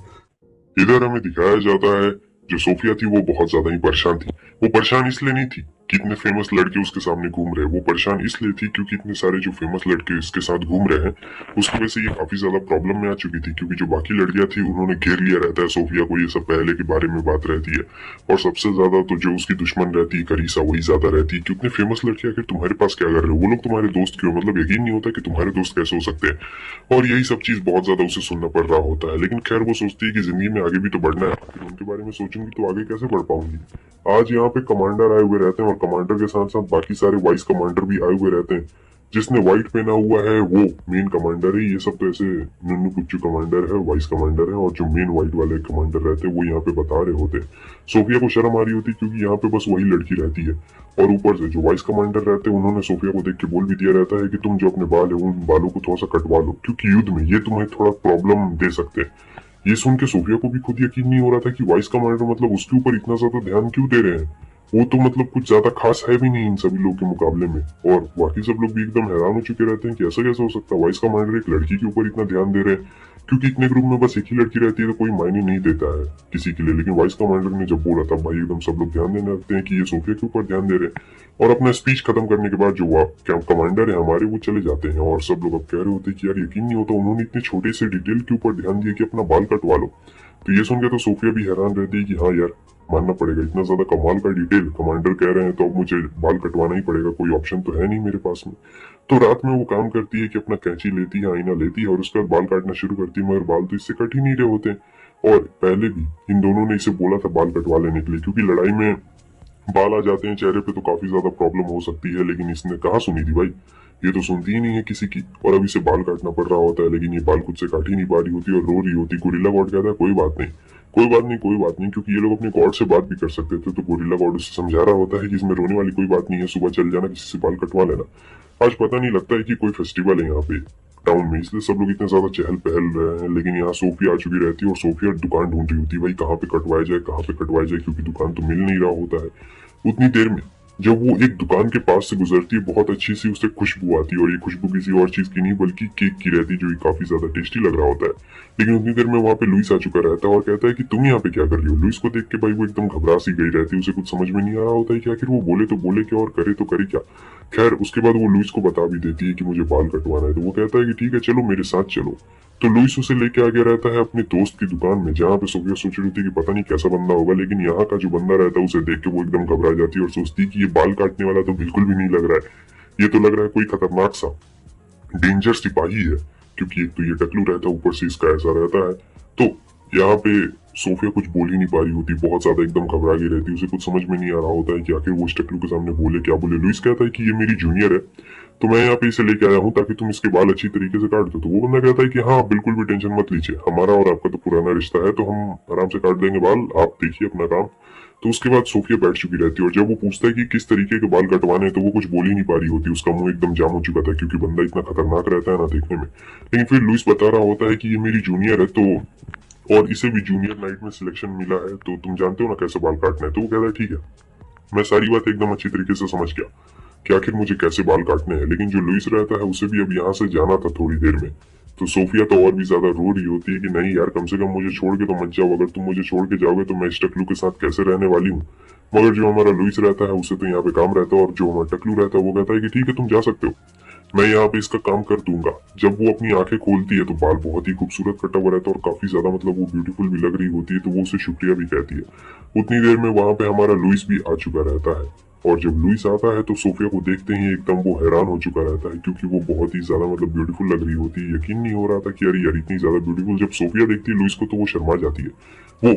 इधर हमें दिखाया जाता है जो सोफिया थी वो बहुत ज्यादा ही परेशान थी। वो परेशान इसलिए नहीं थी कि इतने फेमस लड़के उसके सामने घूम रहे हैं, वो परेशान इसलिए थी क्योंकि इतने सारे जो फेमस लड़के इसके साथ घूम रहे हैं उसकी वजह से ये काफी ज्यादा प्रॉब्लम में आ चुकी थी, क्योंकि जो बाकी लड़कियां थी उन्होंने घेर लिया रहता है सोफिया को, ये सब पहले के बारे में बात रहती है। और सबसे ज्यादा तो जो उसकी दुश्मन रहती है करीसा, वही ज्यादा रहती है कि उतने फेमस लड़के आखिर तुम्हारे पास क्या कर रहे हो, वो लोग तुम्हारे दोस्त क्यों, मतलब यकीन नहीं होता कि तुम्हारे दोस्त कैसे हो सकते हैं। और यही सब चीज बहुत ज्यादा उसे सुनना पड़ रहा होता है। लेकिन खैर वो सोचती है कि जिंदगी में आगे भी तो बढ़ना है, फिर उनके बारे में सोचूंगी तो आगे कैसे बढ़ पाऊंगी। आज यहाँ पे कमांडर आए हुए रहते हैं, और कमांडर के साथ साथ बाकी सारे वाइस कमांडर भी आए हुए रहते हैं। जिसने व्हाइट पहना हुआ है वो मेन कमांडर है, ये सब तो ऐसे नुन्नू कुच्चू कमांडर है, वाइस कमांडर है, और जो मेन व्हाइट वाले कमांडर रहते हैं वो यहाँ पे बता रहे होते हैं। सोफिया को शर्म आ रही होती क्योंकि यहाँ पे बस वही लड़की रहती है, और ऊपर से जो वाइस कमांडर रहते हैं उन्होंने सोफिया को देख के बोल भी दिया रहता है कि तुम जो अपने बाल है उन बालों को थोड़ा सा कटवा लो, क्योंकि युद्ध में ये तुम्हें थोड़ा प्रॉब्लम दे सकते हैं। ये सुन के सोफिया को भी खुद यकीन नहीं हो रहा था कि वाइस कमांडर मतलब उसके ऊपर इतना ज्यादा ध्यान क्यों दे रहे हैं, वो तो मतलब कुछ ज्यादा खास है भी नहीं इन सभी लोग के मुकाबले में। और बाकी सब लोग भी एकदम हैरान हो चुके रहते हैं कि ऐसा कैसे हो सकता है, वाइस कमांडर एक लड़की के ऊपर इतना ध्यान दे रहे हैं, क्योंकि इतने ग्रुप में बस एक ही लड़की रहती है तो कोई मायने नहीं देता है किसी के लिए। लेकिन वाइस कमांडर ने जब बोला तब भाई एकदम सब लोग ध्यान देने लगते हैं कि ये सोफिया के ऊपर ध्यान दे रहे हैं। और अपना स्पीच खत्म करने के बाद जो कमांडर है हमारे वो चले जाते हैं, और सब लोग अब कह रहे होते हैं कि यार यकीन नहीं होता उन्होंने इतने छोटे से डिटेल के ऊपर ध्यान दिया कि अपना बाल कटवा लो। तो ये सुन के तो सोफिया भी हैरान रहती है कि हाँ यार मानना पड़ेगा, इतना ज्यादा कमाल का डिटेल कमांडर कह रहे हैं तो अब मुझे बाल कटवाना ही पड़ेगा, कोई ऑप्शन तो है नहीं मेरे पास में। तो रात में वो काम करती है कि अपना कैंची लेती है, आईना लेती है और उसके बाद बाल काटना शुरू करती है, मगर बाल तो इससे कट ही नहीं रहे होते। और पहले भी इन दोनों ने इसे बोला था बाल कटवा लेने के लिए, क्योंकि लड़ाई में बाल आ जाते हैं चेहरे पे तो काफी ज्यादा प्रॉब्लम हो सकती है। लेकिन इसने कहाँ सुनी थी भाई, ये तो सुनती ही नहीं है किसी की, और अब इसे बाल काटना पड़ रहा होता है, लेकिन ये बाल खुद से काट ही नहीं पा रही होती और रो रही होती। गोरिल्ला गॉड कहता है कोई बात नहीं, कोई बात नहीं, कोई बात नहीं, क्योंकि ये लोग अपने गॉड से बात भी कर सकते थे। तो गोरिल्ला गॉड उसे समझा रहा होता है कि इसमें रोने वाली कोई बात नहीं है, सुबह चल जाना किसी से बाल कटवा लेना। आज पता नहीं लगता है कि कोई फेस्टिवल है यहाँ पे टाउन में, इसलिए सब लोग इतने ज्यादा चहल पहल रहे हैं। लेकिन यहाँ सोफिया आ चुकी रहती है और सोफिया दुकान ढूंढ रही होती है भाई कहाँ पे कटवाया जाए, कहाँ पे कटवाया जाए, क्योंकि दुकान तो मिल नहीं रहा होता है। उतनी देर में जब वो एक दुकान के पास से गुजरती है बहुत अच्छी सी उससे खुशबू आती है, और ये खुशबू किसी और चीज की नहीं बल्कि केक की रहती है, जो काफी ज्यादा टेस्टी लग रहा होता है। लेकिन उतनी देर में वहां पे लुइस आ चुका रहता है और कहता है कि तुम यहाँ पे क्या कर रही हो। लुइस को देख के भाई वो एकदम घबरा सी गई रहती है, उसे कुछ समझ में नहीं आ रहा होता है कि आखिर वो बोले तो बोले क्या और करे तो करे क्या। खैर उसके बाद वो लुइस को बता भी देती है कि मुझे बाल कटवाना है, तो वो कहता है कि ठीक है चलो मेरे साथ चलो। तो लुइस उसे लेके आ गया रहता है अपने दोस्त की दुकान में, जहाँ पे सोफिया सोच रही थी कि पता नहीं कैसा बंदा होगा, लेकिन यहाँ का जो बंदा रहता है उसे देख के वो एकदम घबरा जाती है और सोचती है कि ये बाल काटने वाला तो बिल्कुल भी नहीं लग रहा है, ये तो लग रहा है कोई खतरनाक सा डेंजर सिपाही है, क्योंकि एक तो ये टकलू रहता है ऊपर से इसका ऐसा रहता है। तो यहाँ पे सोफिया कुछ बोल ही नहीं पा रही होती, बहुत ज्यादा एकदम घबरा गई रहती है, उसे कुछ समझ में नहीं आ रहा होता है कि आखिर वो इस टकलू के सामने बोले क्या बोले। लुइस कहता है कि ये मेरी जूनियर है तो मैं यहाँ पे इसे लेके आया हूँ ताकि तुम इसके बाल अच्छी तरीके से काट दो। तो वो बंदा कहता है कि हाँ बिल्कुल भी टेंशन मत लीजिए, हमारा और आपका तो पुराना रिश्ता है, तो हम आराम से काट देंगे बाल, आप देखिए अपना काम। तो उसके बाद सोफिया बैठ चुकी रहती है, और जब वो पूछता है कि किस तरीके के बाल कटवाने हैं तो वो कुछ बोल ही नहीं पा रही होती, उसका मुंह एकदम जाम हो चुका था क्योंकि बंदा इतना खतरनाक रहता है ना देखने में। लेकिन फिर लुइस बता रहा होता है कि ये मेरी जूनियर है तो, और इसे भी जूनियर नाइट में सिलेक्शन मिला है, तो तुम जानते हो ना कैसे बाल काटना है। तो वो कहता है ठीक है, मैं सारी बात एकदम अच्छी तरीके से समझ गया कि आखिर मुझे कैसे बाल काटने हैं। लेकिन जो लुइस रहता है उसे भी अब यहाँ से जाना था थोड़ी देर में। तो सोफिया तो और भी ज्यादा रो रही होती है कि नहीं यार कम से कम मुझे छोड़ के तो मत जाओ, अगर तुम मुझे छोड़ के जाओगे तो मैं इस टकलू के साथ कैसे रहने वाली हूँ। मगर जो हमारा लुइस रहता है उसे तो यहाँ पे काम रहता है, और जो हमारा टकलू रहता है वो कहता है कि ठीक है तुम जा सकते हो। मैं यहाँ पे इसका काम कर दूंगा। जब वो अपनी आंखें खोलती है तो बाल बहुत ही खूबसूरत कटा हुआ रहता है और काफी ज्यादा मतलब वो ब्यूटीफुल भी लग रही होती है, तो वो उसे शुक्रिया भी कहती है। उतनी देर में वहां पे हमारा लुइस भी आ चुका रहता है, और जब लुइस आता है तो सोफिया को देखते ही एकदम वो हैरान हो चुका रहता है, क्योंकि वो बहुत ही ज्यादा मतलब ब्यूटीफुल लग रही होती है। यकीन नहीं हो रहा था कि अरे यार इतनी ज्यादा ब्यूटीफुल। जब सोफिया देखती है लुइस को तो वो शर्मा जाती है। वो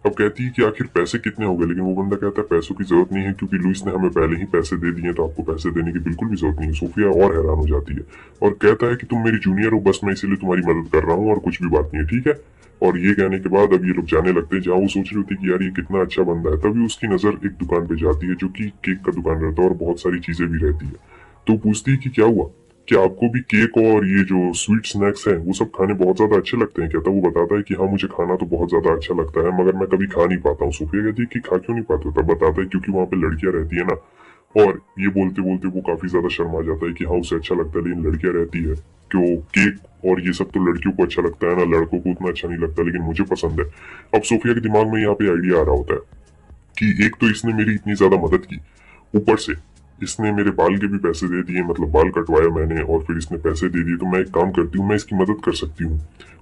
अब कहती है कि आखिर पैसे कितने हो गए, लेकिन वो बंदा कहता है पैसों की जरूरत नहीं है, क्योंकि लुइस ने हमें पहले ही पैसे दे दिए, तो आपको पैसे देने की बिल्कुल भी जरूरत नहीं है। सोफिया और हैरान हो जाती है और कहता है कि तुम मेरी जूनियर हो, बस मैं इसीलिए तुम्हारी मदद कर रहा हूँ और कुछ भी बात नहीं है, ठीक है। और ये कहने के बाद अब ये लोग जाने लगते हैं, जहाँ वो सोच रही होती है कि यार ये कितना अच्छा बंदा है। तभी उसकी नजर एक दुकान पे जाती है जो कि केक का दुकान रहता है और बहुत सारी चीजें भी रहती है। तो पूछती है कि क्या हुआ, क्या आपको भी केक और ये जो स्वीट स्नैक्स हैं वो सब खाने बहुत ज्यादा अच्छे लगते हैं क्या? तो वो बताता है कि हाँ मुझे खाना तो बहुत ज्यादा अच्छा लगता है, मगर मैं कभी खा नहीं पाता हूँ। सोफिया कहती है कि खा क्यों नहीं पाते? तब बताता है क्योंकि वहां पे लड़कियां रहती है ना। और ये बोलते बोलते वो काफी ज्यादा शर्मा जाता है कि हाँ उसे अच्छा लगता है, लेकिन लड़कियां रहती है कि वो केक और ये सब तो लड़कियों को अच्छा लगता है ना, लड़कों को उतना अच्छा नहीं लगता, लेकिन मुझे पसंद है। अब सोफिया के दिमाग में यहाँ पे आइडिया आ रहा होता है कि एक तो इसने मेरी इतनी ज्यादा मदद की, ऊपर से इसने मेरे बाल के भी पैसे दे दिए, मतलब बाल कटवाया मैंने और फिर इसने पैसे दे दिए, तो मैं एक काम करती हूँ, मैं इसकी मदद कर सकती हूँ।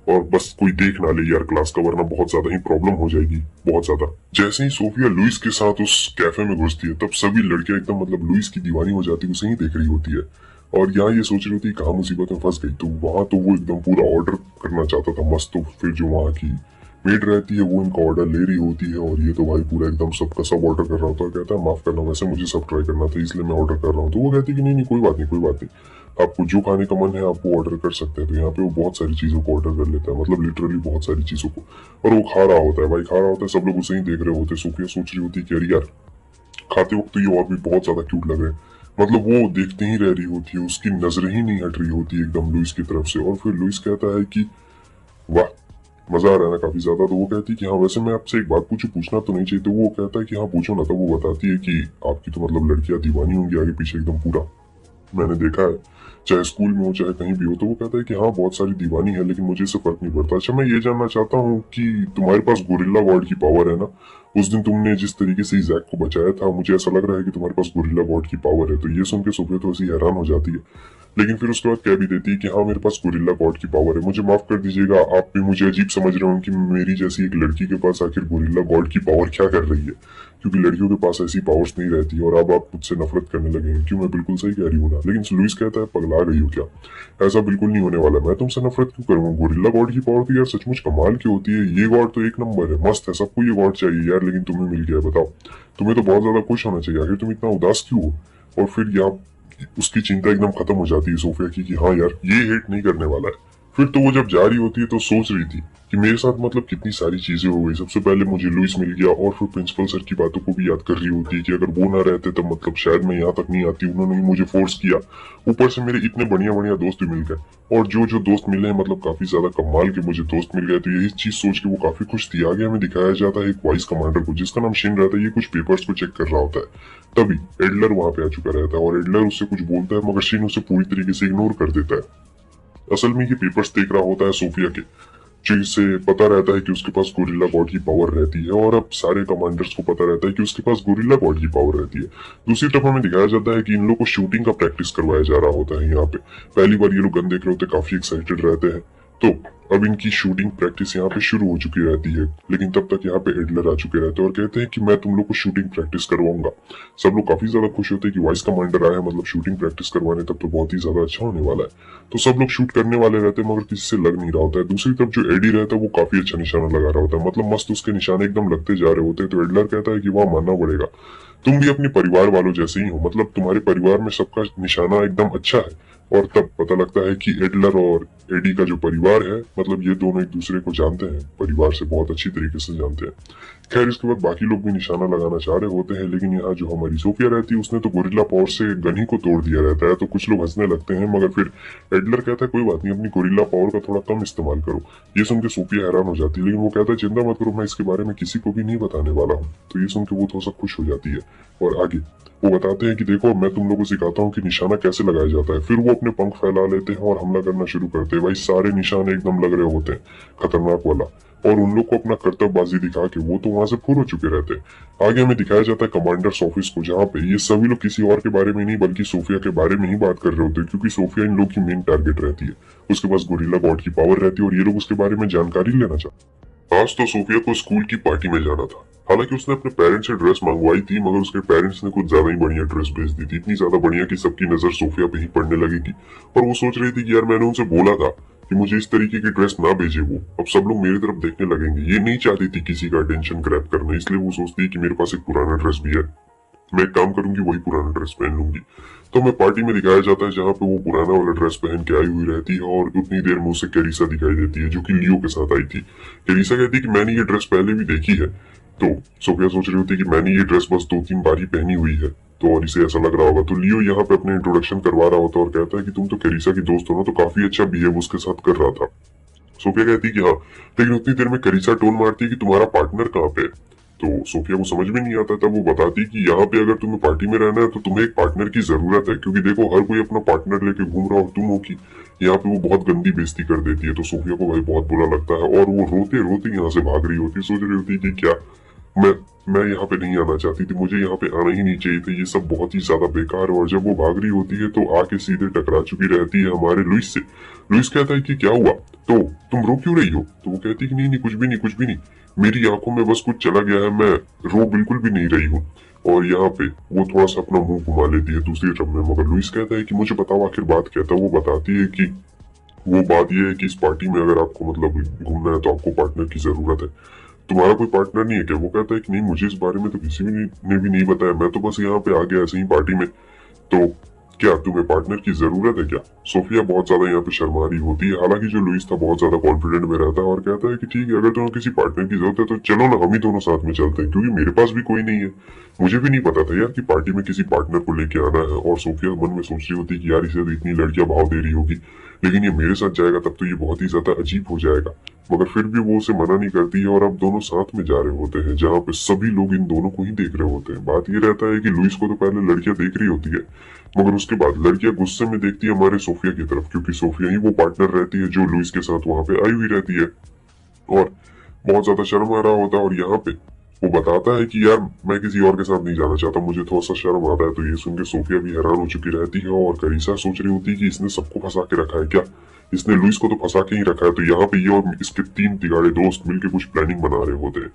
और बस कोई देख ना ले यार क्लास का, वरना बहुत ज्यादा ही प्रॉब्लम हो जाएगी, बहुत ज्यादा। जैसे ही सोफिया लुइस के साथ उस कैफे में घुसती है, तब सभी लड़कियां एकदम मतलब लुइस की दीवानी हो जाती है, उसे ही देख रही होती है। और यहाँ ये सोच रही होती है कहाँ मुसीबत में फंस गई। तो वहां तो वो एकदम पूरा ऑर्डर करना चाहता था मस्त, तो फिर जो वहाँ की मेड रहती है वो इनका ऑर्डर ले रही होती है, और ये तो भाई पूरा एकदम सबका सब ऑर्डर कर रहा होता है। कहता है माफ करना, वैसे मुझे सब ट्राई करना था इसलिए मैं ऑर्डर कर रहा हूँ। तो वो कहती है कि नहीं नहीं कोई बात नहीं, कोई बात नहीं, आपको जो खाने का मन है आप वो ऑर्डर कर सकते हैं। तो यहाँ पे वो बहुत सारी चीजों को ऑर्डर कर लेता है, मतलब लिटरली बहुत सारी चीजों को। और वो खा रहा होता है, भाई खा रहा होता है, सब लोग उसे ही देख रहे होते हैं। सोफिया सोच रही होती है कि अरे यार खाते वक्त तो ये और भी बहुत ज्यादा क्यूट लग रहे हैं, मतलब वो देखते ही रह रही होती है, उसकी नजरें ही नहीं हट रही होती एकदम लुइस की तरफ से। और फिर लुइस कहता है कि वाह मजा आ रहा है ना काफी ज्यादा। तो वो कहती है कि हाँ वैसे मैं आपसे एक बात पूछूं, पूछना तो नहीं चाहिए। तो वो कहता है कि हाँ पूछो ना। तो वो बताती है कि आपकी तो मतलब लड़कियां दीवानी होंगी आगे पीछे एकदम पूरा, मैंने देखा है, चाहे स्कूल में हो चाहे कहीं भी हो। तो वो कहता है कि हाँ बहुत सारी दीवानी है, लेकिन मुझे इससे फर्क नहीं पड़ता। अच्छा मैं ये जानना चाहता हूँ कि तुम्हारे पास गोरिल्ला गॉड की पावर है ना? उस दिन तुमने जिस तरीके से जैक को बचाया था, मुझे ऐसा लग रहा है कि तुम्हारे पास गोरिल्ला गॉड की पावर है। तो ये सुन के सोफिया तो ऐसी हैरान हो जाती है, लेकिन फिर उसके बाद कह भी देती है कि हाँ मेरे पास गोरिल्ला गॉड की पावर है। मुझे माफ कर दीजिएगा, आप भी मुझे अजीब समझ रहे हो कि मेरी जैसी एक लड़की के पास आखिर गोरिल्ला गॉड की पावर क्या कर रही है, क्योंकि लड़कियों के पास ऐसी पावर्स नहीं रहती। और अब आप मुझसे नफरत करने लगे हैं, क्यों? मैं बिल्कुल सही कह रही हूँ ना? लेकिन लुइस कहता है पगला गई हो क्या, ऐसा बिल्कुल नहीं होने वाला, मैं तुमसे नफरत क्यों करूंगा? गोरिल्ला गॉड की पावर तो यार सचमुच कमाल की होती है, ये गॉड तो एक नंबर है, मस्त है, सबको ये गॉड चाहिए यार, लेकिन तुम्हें मिल गया। बताओ तुम्हें तो बहुत ज्यादा खुश होना चाहिए, आखिर तुम इतना उदास क्यों हो? और फिर यहाँ उसकी चिंता एकदम खत्म हो जाती है सोफिया की कि हाँ यार ये हेट नहीं करने वाला है। फिर तो वो जब जा रही होती है तो सोच रही थी कि मेरे साथ मतलब कितनी सारी चीजें हो गई। सबसे पहले मुझे लुइस मिल गया, और फिर प्रिंसिपल सर की बातों को भी याद कर रही होती है कि अगर वो ना रहते तो मतलब शायद मैं यहाँ तक नहीं आती, उन्होंने ही मुझे फोर्स किया। ऊपर से मेरे इतने बढ़िया बढ़िया दोस्त भी मिल गए, और जो जो दोस्त मिले हैं मतलब काफी ज्यादा कमाल के मुझे दोस्त मिल गए। तो यही चीज सोच के वो काफी खुश थी। आगे हमें दिखाया जाता है एक वाइस कमांडर को जिसका नाम शिन रहता है, ये कुछ पेपर्स को चेक कर रहा होता है। तभी एडलर वहां पे आ चुका रहता है, और एडलर उससे कुछ बोलता है, मगर शिन उसे पूरी तरीके से इग्नोर कर देता है। असल में ये पेपर्स देख रहा होता है सोफिया के, जिससे पता रहता है कि उसके पास गोरिल्ला गॉड की पावर रहती है, और अब सारे कमांडर्स को पता रहता है कि उसके पास गोरिल्ला गॉड की पावर रहती है। दूसरी तरफ हमें दिखाया जाता है कि इन लोगों को शूटिंग का प्रैक्टिस करवाया जा रहा होता है। यहाँ पे पहली बार ये लोग गन देख रहे होते, काफी एक्साइटेड रहते हैं। तो अब इनकी शूटिंग प्रैक्टिस यहाँ पे शुरू हो चुकी रहती है, लेकिन तब तक यहाँ पे एडलर आ चुके रहते हैं और कहते हैं कि मैं तुम लोग को शूटिंग प्रैक्टिस करवाऊंगा। सब लोग काफी ज्यादा खुश होते हैं कि वाइस कमांडर आया है, मतलब शूटिंग प्रैक्टिस करवाने, तब तो बहुत ही ज्यादा अच्छा होने वाला है। तो सब लोग शूट करने वाले रहते हैं, मगर किसी से लग नहीं रहा होता है। दूसरी तरफ जो एडी रहता है वो काफी अच्छा निशाना लगा रहा होता है, मतलब मस्त उसके निशाने एकदम लगते जा रहे होते हैं। तो एडलर कहता है कि वह मानना पड़ेगा, तुम भी अपने परिवार वालों जैसे ही हो, मतलब तुम्हारे परिवार में सबका निशाना एकदम अच्छा है। और तब पता लगता है कि एडलर और एडी का जो परिवार है, मतलब ये दोनों एक दूसरे को जानते हैं, परिवार से बहुत अच्छी तरीके से जानते हैं। खैर इसके बाद बाकी लोग भी निशाना लगाना चाह रहे होते हैं, लेकिन यहाँ जो हमारी सोफिया रहती है उसने तो गोरिल्ला पावर से गन ही को तोड़ दिया रहता है। तो कुछ लोग हंसने लगते हैं, मगर फिर एडलर कहता है कोई बात नहीं, अपनी गोरिल्ला पावर का थोड़ा कम इस्तेमाल करो। ये सुन के सोफिया हैरान हो जाती है, लेकिन वो कहता है चिंता मत करो, मैं इसके बारे में किसी को भी नहीं बताने वाला हूँ। तो ये सुन के वो थोड़ा सा खुश हो जाती है, और आगे वो बताते हैं कि देखो मैं तुम लोगों को सिखाता हूँ कि निशाना कैसे लगाया जाता है। फिर वो अपने पंख फैला लेते हैं और हमला करना शुरू करते हैं। भाई सारे निशाने एकदम लग रहे होते हैं, खतरनाक वाला। और उन लोग को अपना कर्तव्यबाजी दिखा के वो तो वहां से फुर हो चुके रहते हैं। आगे हमें दिखाया जाता है कमांडर्स ऑफिस को, जहाँ पे ये सभी लोग किसी और के बारे में नहीं बल्कि सोफिया के बारे में ही बात कर रहे होते हैं, क्योंकि सोफिया इन लोग की मेन टारगेट रहती है। उसके पास गोरिल्ला गॉड की पावर रहती है और ये लोग उसके बारे में जानकारी लेना चाहते हैं। आज तो सोफिया को स्कूल की पार्टी में जाना था। हालांकि उसने अपने पेरेंट्स से ड्रेस मंगवाई थी, मगर उसके पेरेंट्स ने कुछ ज्यादा ही बढ़िया ड्रेस भेज दी थी, इतनी ज्यादा बढ़िया कि सबकी नजर सोफिया पे ही पड़ने लगेगी। और वो सोच रही थी कि यार मैंने उनसे बोला था कि मुझे इस तरीके की ड्रेस ना भेजे, वो अब सब लोग मेरी तरफ देखने लगेंगे। ये नहीं चाहती थी किसी का अटेंशन ग्रैब करना, इसलिए वो सोचती है कि मेरे पास एक पुराना ड्रेस भी है, मैं एक काम करूंगी वही पुराना ड्रेस पहन लूंगी। तो हमें पार्टी में दिखाया जाता है जहाँ पे वो पुराना वाला ड्रेस पहन के आई हुई रहती है और उतनी देर में उसे कैरिसा दिखाई देती है जो कि लियो के साथ आई थी। कैरिसा कहती है कि मैंने ये ड्रेस पहले भी देखी है। तो सोफिया सोच रही होती है कि मैंने ये ड्रेस बस 2-3 बार ही पहनी हुई है, तो और इसे ऐसा लग रहा होगा। तो लियो यहाँ पे अपने इंट्रोडक्शन करवा रहा होता है और कहता है कि तुम तो कैरिसा की दोस्त हो ना, तो काफी अच्छा बिहेव उसके साथ कर रहा था। सोफिया कहती है कि हाँ, लेकिन उतनी देर में कैरिसा टोन मारती है कि तुम्हारा पार्टनर कहाँ पे है। तो सोफिया को समझ में नहीं आता, तब वो बताती कि यहाँ पे अगर तुम्हें पार्टी में रहना है तो तुम्हें एक पार्टनर की जरूरत है, क्योंकि देखो हर कोई अपना पार्टनर लेके घूम रहा और तुम हो की यहाँ पे वो बहुत गंदी बेइज्जती कर देती है। तो सोफिया को भाई बहुत बुरा लगता है और वो रोते रोते यहाँ से भाग रही होती है, सोच रही होती है कि क्या मैं मैं यहाँ पे नहीं आना चाहती थी, मुझे यहाँ पे आना ही नहीं चाहिए था, ये सब बहुत ही ज्यादा बेकार है। और जब वो भाग रही होती है तो आके सीधे टकरा चुकी रहती है हमारे लुइस से। लुइस कहता है कि क्या हुआ, तो तुम रो क्यों रही हो। तो वो कहती है कि नहीं नहीं कुछ भी नहीं, कुछ भी नहीं, मेरी आंखों में बस कुछ चला गया है, मैं रो बिल्कुल भी नहीं रही हूँ। और यहाँ पे वो थोड़ा सा अपना मुंह घुमा लेती है दूसरी तरफ में, मगर लुइस कहता है कि मुझे बताओ आखिर बात क्या था। वो बताती है कि वो बात ये है कि इस पार्टी में अगर आपको मतलब घूमना है तो आपको पार्टनर की जरूरत है, तुम्हारा कोई पार्टनर नहीं है क्या। वो कहता है कि नहीं मुझे इस बारे में तो किसी ने भी नहीं बताया, मैं तो बस यहाँ पे आ गया ऐसे ही पार्टी में, तो क्या तुम्हें पार्टनर की जरूरत है क्या। सोफिया बहुत ज्यादा यहाँ पे शर्मा रही होती है, हालांकि जो लुइस था बहुत ज्यादा कॉन्फिडेंट में रहता है और कहता है कि ठीक है अगर तुम्हें किसी पार्टनर की जरूरत है तो चलो ना हम ही दोनों साथ में चलते हैं, क्योंकि मेरे पास भी कोई नहीं है। मुझे भी नहीं पता था यार कि पार्टी में किसी पार्टनर को लेके आना है। और सोफिया मन में सोच रही होती है कि यार इसे तो इतनी लड़कियां भाव दे रही होगी, लेकिन ये मेरे साथ जाएगा तब तो ये बहुत ही ज्यादा अजीब हो जाएगा। मगर फिर भी वो उसे मना नहीं करती है और अब दोनों साथ में जा रहे होते हैं, जहाँ पे सभी लोग इन दोनों को ही देख रहे होते हैं। बात ये रहता है कि लुइस को तो पहले लड़कियां देख रही होती है, मगर उसके बाद लड़कियां गुस्से में देखती है हमारे सोफिया की तरफ, क्योंकि सोफिया ही वो पार्टनर रहती है जो लुइस के साथ वहां पे आई हुई रहती है। और बहुत ज्यादा शर्म आ रहा होता है और यहाँ पे वो बताता है कि यार मैं किसी और के साथ नहीं जाना चाहता, मुझे थोड़ा सा शर्म आता है। तो ये सुन के सोफिया भी हैरान हो चुकी रहती है और करीसा सोच रही होती है कि इसने सबको फंसा के रखा है क्या, इसने लुइस को तो फंसा के ही रखा है। तो यहाँ पे ये और इसके 3 तिगाड़े दोस्त मिलके कुछ प्लानिंग बना रहे होते हैं।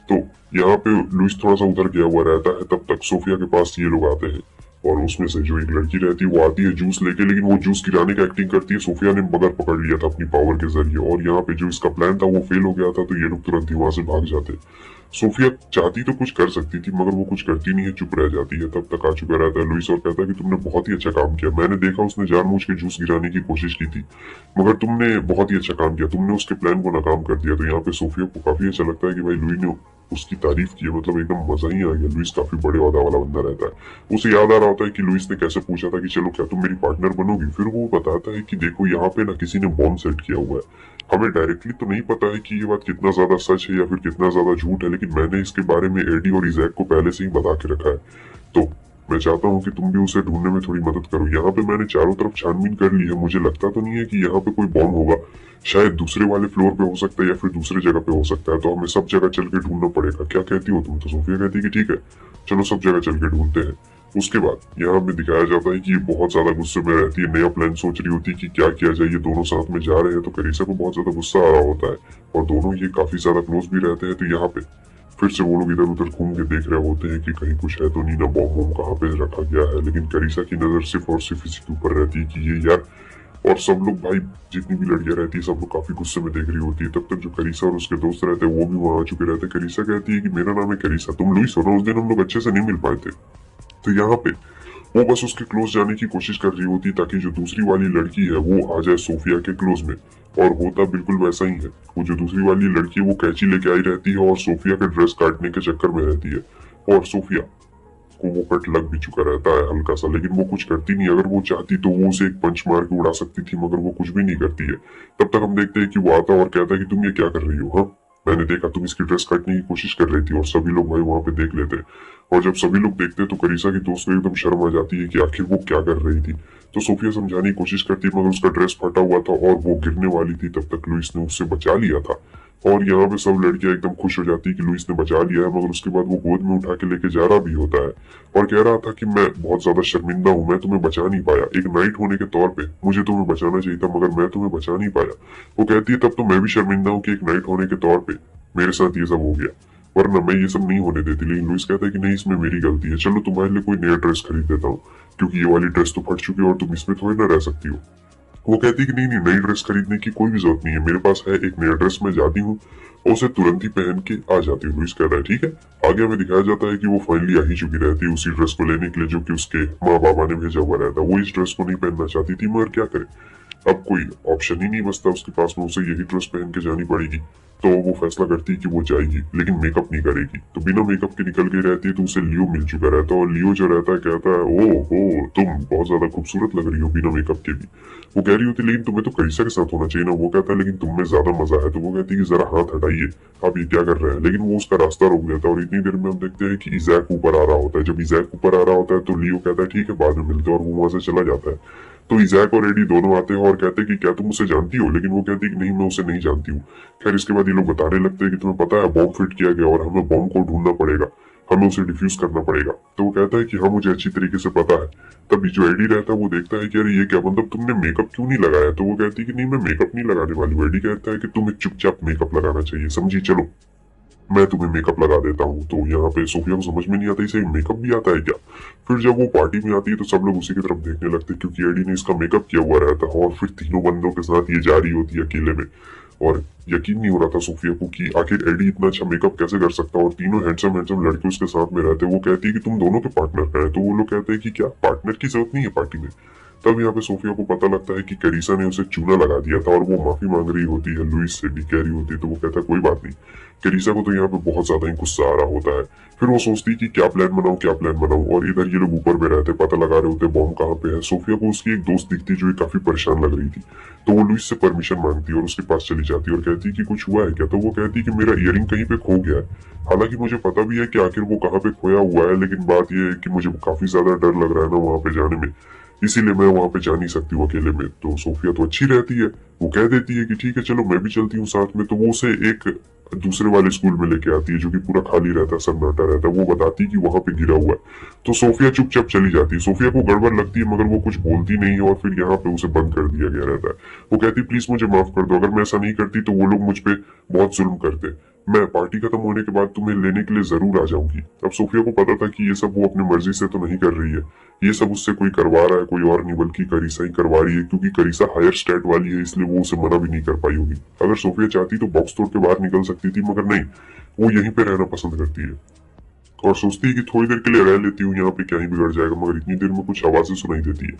तो यहाँ पे लुइस थोड़ा सा उधर गया हुआ रहता है, तब तक सोफिया के पास ये लोग आते हैं और उसमें से जो एक लड़की रहती है वो आती है जूस लेके, लेकिन वो जूस गिराने का एक्टिंग करती है। सोफिया ने मगर पकड़ लिया था अपनी पावर के जरिए और यहाँ पे जो इसका प्लान था वो फेल हो गया था, तो ये लोग तुरंत ही वहां से भाग जाते। सोफिया चाहती तो कुछ कर सकती थी मगर वो कुछ करती नहीं है, चुप रह जाती है। तब तक आ चुका रहता है लुइस और कहता है कि तुमने बहुत ही अच्छा काम किया, मैंने देखा उसने जानबूझ के जूस गिराने की कोशिश की थी, मगर तुमने बहुत ही अच्छा काम किया, तुमने उसके प्लान को नाकाम कर दिया। तो यहाँ पे सोफिया को काफी अच्छा लगता है कि भाई लुई ने उसकी तारीफ की है, मतलब एकदम मजा ही आ गया। लुइस काफी बड़े औदा वाला बंदा रहता है। उसे याद आ रहा होता है कि लुइस ने कैसे पूछा था कि चलो क्या तुम मेरी पार्टनर बनोगी। फिर वो बताता है कि देखो यहाँ पे ना किसी ने बॉम्ब सेट किया हुआ है, हमें डायरेक्टली तो नहीं पता है कि ये बात कितना ज्यादा सच है या फिर कितना ज्यादा झूठ है, लेकिन मैंने इसके बारे में एडी और इजैक को पहले से ही बता के रखा है, तो मैं चाहता हूँ कि तुम भी उसे ढूंढने में थोड़ी मदद करो। यहाँ पे मैंने चारों तरफ छानबीन कर ली है, मुझे लगता तो नहीं है कि यहाँ पे कोई बॉम्ब होगा, शायद दूसरे वाले फ्लोर पे हो सकता है या फिर दूसरी जगह पे हो सकता है, तो हमें सब जगह चल के ढूंढना पड़ेगा। क्या कहती हो तुम। तो सोफिया कहती है कि ठीक है चलो सब जगह चल के ढूंढते हैं। उसके बाद यहाँ हमें दिखाया जाता है कि ये बहुत ज्यादा गुस्से में रहती है, नया प्लान सोच रही होती है कि क्या किया जाए। ये दोनों साथ में जा रहे हैं तो करीसा को बहुत ज्यादा गुस्सा आ रहा होता है और दोनों ये काफी ज्यादा क्लोज भी रहते हैं। तो यहाँ पे फिर से वो लोग इधर उधर घूम के देख रहे होते हैं कि कहीं कुछ है तो नहीं ना, बॉम्ब वॉम्ब कहाँ पे रखा गया है। लेकिन करीसा की नजर सिर्फ और सिर्फ इसी के ऊपर रहती है कि ये यार, और सब लोग भाई जितनी भी लड़कियां रहती है सब लोग काफी गुस्से में देख रही होती है। तब तक जो करीसा और उसके दोस्त रहते हैं वो भी वहां आ चुके रहते हैं। करीसा कहती है कि मेरा नाम है करीसा, तुम लुइस हो ना, उस दिन हम लोग अच्छे से नहीं मिल पाए थे। तो यहाँ पे वो बस उसके क्लोज जाने की कोशिश कर रही होती ताकि जो दूसरी वाली लड़की है वो आ जाए सोफिया के क्लोज में, और होता बिल्कुल वैसा ही है। वो जो दूसरी वाली लड़की है वो कैंची लेके आई रहती है और सोफिया के ड्रेस काटने के चक्कर में रहती है, और सोफिया को वो कट लग भी चुका रहता है हल्का सा, लेकिन वो कुछ करती नहीं। अगर वो चाहती तो वो उसे एक पंच मार के उड़ा सकती थी, मगर वो कुछ भी नहीं करती है। तब तक हम देखते हैं कि वो आता है और कहता है कि तुम ये क्या कर रही हो। हाँ मैंने देखा तुम इसकी ड्रेस काटने की कोशिश कर रही थी, और सभी लोग भाई वहां पे देख लेते हैं। और जब सभी लोग देखते हैं तो करीसा की दोस्त को एकदम शर्म आ जाती है कि आखिर वो क्या कर रही थी। तो सोफिया समझाने की कोशिश करती है मगर उसका ड्रेस फटा हुआ था और वो गिरने वाली थी, तब तक लुइस ने उससे बचा लिया था। और यहाँ पे सब लड़कियां एकदम खुश हो जाती है कि लुइस ने बचा लिया है, मगर उसके बाद वो गोद में उठा के लेके जा रहा भी होता है और कह रहा था कि मैं बहुत ज्यादा शर्मिंदा हूँ, मैं तुम्हें बचा नहीं पाया, एक नाइट होने के तौर पे मुझे तुम्हें बचाना चाहिए था मगर मैं तुम्हें बचा नहीं पाया। वो कहती है तब तो मैं भी शर्मिंदा हूँ कि एक नाइट होने के तौर पे मेरे साथ ये सब हो गया, वरना मैं ये सब नहीं होने देती। लेकिन लुइस कहता है कि नहीं, इसमें मेरी गलती है, चलो तुम्हारे लिए कोई नया ड्रेस खरीद देता हूँ, क्योंकि ये वाली ड्रेस तो फट चुकी है और तुम इसमें थोड़ी ना रह सकती हो। वो कहती है कि नहीं नहीं, नई ड्रेस खरीदने की कोई भी जरूरत नहीं है, मेरे पास है एक नया ड्रेस, मैं जाती हूँ और उसे तुरंत ही पहन के आ जाती हूँ। लुइस कहता है ठीक है। आगे हमें दिखाया जाता है कि वो फाइनली आ ही चुकी रहती है उसी ड्रेस को लेने के लिए जो कि उसके माँ बाबा ने भेजा हुआ रहता है। वो इस ड्रेस को नहीं पहनना चाहती थी मगर क्या करे, अब कोई ऑप्शन ही नहीं बचता उसके पास में, उसे यही ड्रेस पहन के जानी पड़ेगी। तो वो फैसला करती है कि वो जाएगी लेकिन मेकअप नहीं करेगी, तो बिना मेकअप के निकल गई रहती है। तो उसे लियो मिल चुका रहता है और लियो जो रहता है कहता है ओ हो तुम बहुत ज्यादा खूबसूरत लग रही हो बिना मेकअप के भी। वो कह रही होती लेकिन तुम्हें तो करिसा के साथ होना चाहिए ना। वो कहता है लेकिन तुम में ज्यादा मजा है। तो वो कहती है कि जरा हाथ हटाइए, आप ये क्या कर रहे हैं। लेकिन वो उसका रास्ता रोक देता है और इतनी देर में हम देखते हैं कि इजैक ऊपर आ रहा होता है। जब इजैक ऊपर आ रहा होता है तो लियो कहता है ठीक है बाद में मिलते हैं, और वो वहां से चला जाता है। तो इजैक और एडी दोनों आते हैं और कहते हैं कि क्या तुम उसे जानती हो, लेकिन वो कहती है कि नहीं मैं उसे नहीं जानती हूँ। खैर इसके बाद ये लोग बताने लगते हैं कि तुम्हें पता है बॉम्ब फिट किया गया और हमें बॉम्ब को ढूंढना पड़ेगा, हमें उसे डिफ्यूज करना पड़ेगा। तो वो कहता है कि हाँ मुझे अच्छी तरीके से पता है। तभी जो एडी रहता है वो देखता है कि अरे ये क्या, मतलब तुमने मेकअप क्यों नहीं लगाया। तो वो कहती है कि नहीं मैं मेकअप नहीं लगाने वाली हूँ। एडी कहता है कि तुम्हें चुपचाप मेकअप लगाना चाहिए, समझी, चलो मैं तुम्हें मेकअप लगा देता हूँ। तो यहाँ पे सोफिया को समझ में नहीं आता इसे मेकअप भी आता है क्या। फिर जब वो पार्टी में आती है तो सब लोग उसी की तरफ देखने लगते हैं क्योंकि एडी ने इसका मेकअप किया हुआ रहता है। और फिर तीनों बंदों के साथ ये जा रही होती है अकेले में, और यकीन नहीं हो रहा था सोफिया को कि आखिर एडी इतना अच्छा मेकअप कैसे कर सकता है। और तीनों हैंडसम हैंडसम लड़के उसके साथ में रहते हैं। वो कहती है कि तुम दोनों के पार्टनर हैं। तो वो लोग कहते हैं कि क्या पार्टनर की जरूरत नहीं है पार्टी में। तब यहाँ पे सोफिया को पता लगता है कि करीसा ने उसे चूना लगा दिया था और वो माफी मांग रही होती है, लुइस से भी कह रही होती है। तो वो कहता है कोई बात नहीं। करीसा को तो यहाँ पे बहुत ज्यादा ही गुस्सा आ रहा होता है। फिर वो सोचती है कि क्या प्लान बनाऊं क्या प्लान बनाऊं, और इधर ये लोग ऊपर में रहते पता लगा रहे होते बॉम्ब कहाँ पे है। सोफिया को उसकी एक दोस्त दिखती जो काफी परेशान लग रही थी, तो वो लुइस से परमिशन मांगती है और उसके पास चली जाती है और कहती है कि कुछ हुआ है क्या। तो वो कहती है कि मेरा इयरिंग कहीं पे खो गया है, हालांकि मुझे पता भी है कि आखिर वो कहाँ पे खोया हुआ है, लेकिन बात यह है कि मुझे काफी ज्यादा डर लग रहा है ना वहां पे जाने में, इसीलिए मैं वहां पे जा नहीं सकती हूँ अकेले में। तो सोफिया तो अच्छी रहती है, वो कह देती है कि ठीक है चलो मैं भी चलती हूँ साथ में। तो वो उसे एक दूसरे वाले स्कूल में लेके आती है जो कि पूरा खाली रहता है, सन्नाटा रहता है। वो बताती है कि वहां पे गिरा हुआ है। तो सोफिया चुपचाप चली जाती है। सोफिया को गड़बड़ लगती है मगर वो कुछ बोलती नहीं है और फिर यहाँ पे उसे बंद कर दिया गया रहता है। वो कहती प्लीज मुझे माफ कर दो, अगर मैं ऐसा नहीं करती तो वो लोग मुझ पे बहुत जुल्म करते, मैं पार्टी खत्म होने के बाद तुम्हें लेने के लिए जरूर आ जाऊंगी। अब सोफिया को पता था कि ये सब वो अपनी मर्जी से तो नहीं कर रही है, ये सब उससे कोई करवा रहा है, कोई और नहीं बल्कि करीसा ही करवा रही है, क्योंकि करीसा हायर स्टेट वाली है इसलिए वो उसे मना भी नहीं कर पाई होगी। अगर सोफिया चाहती तो बॉक्स तोड़ के बाहर निकल सकती थी मगर नहीं, वो यहीं पे रहना पसंद करती है और सोचती है कि थोड़ी देर के लिए रह लेती हूँ यहाँ पे, क्या ही बिगड़ जाएगा। मगर इतनी देर में कुछ आवाजें सुनाई देती है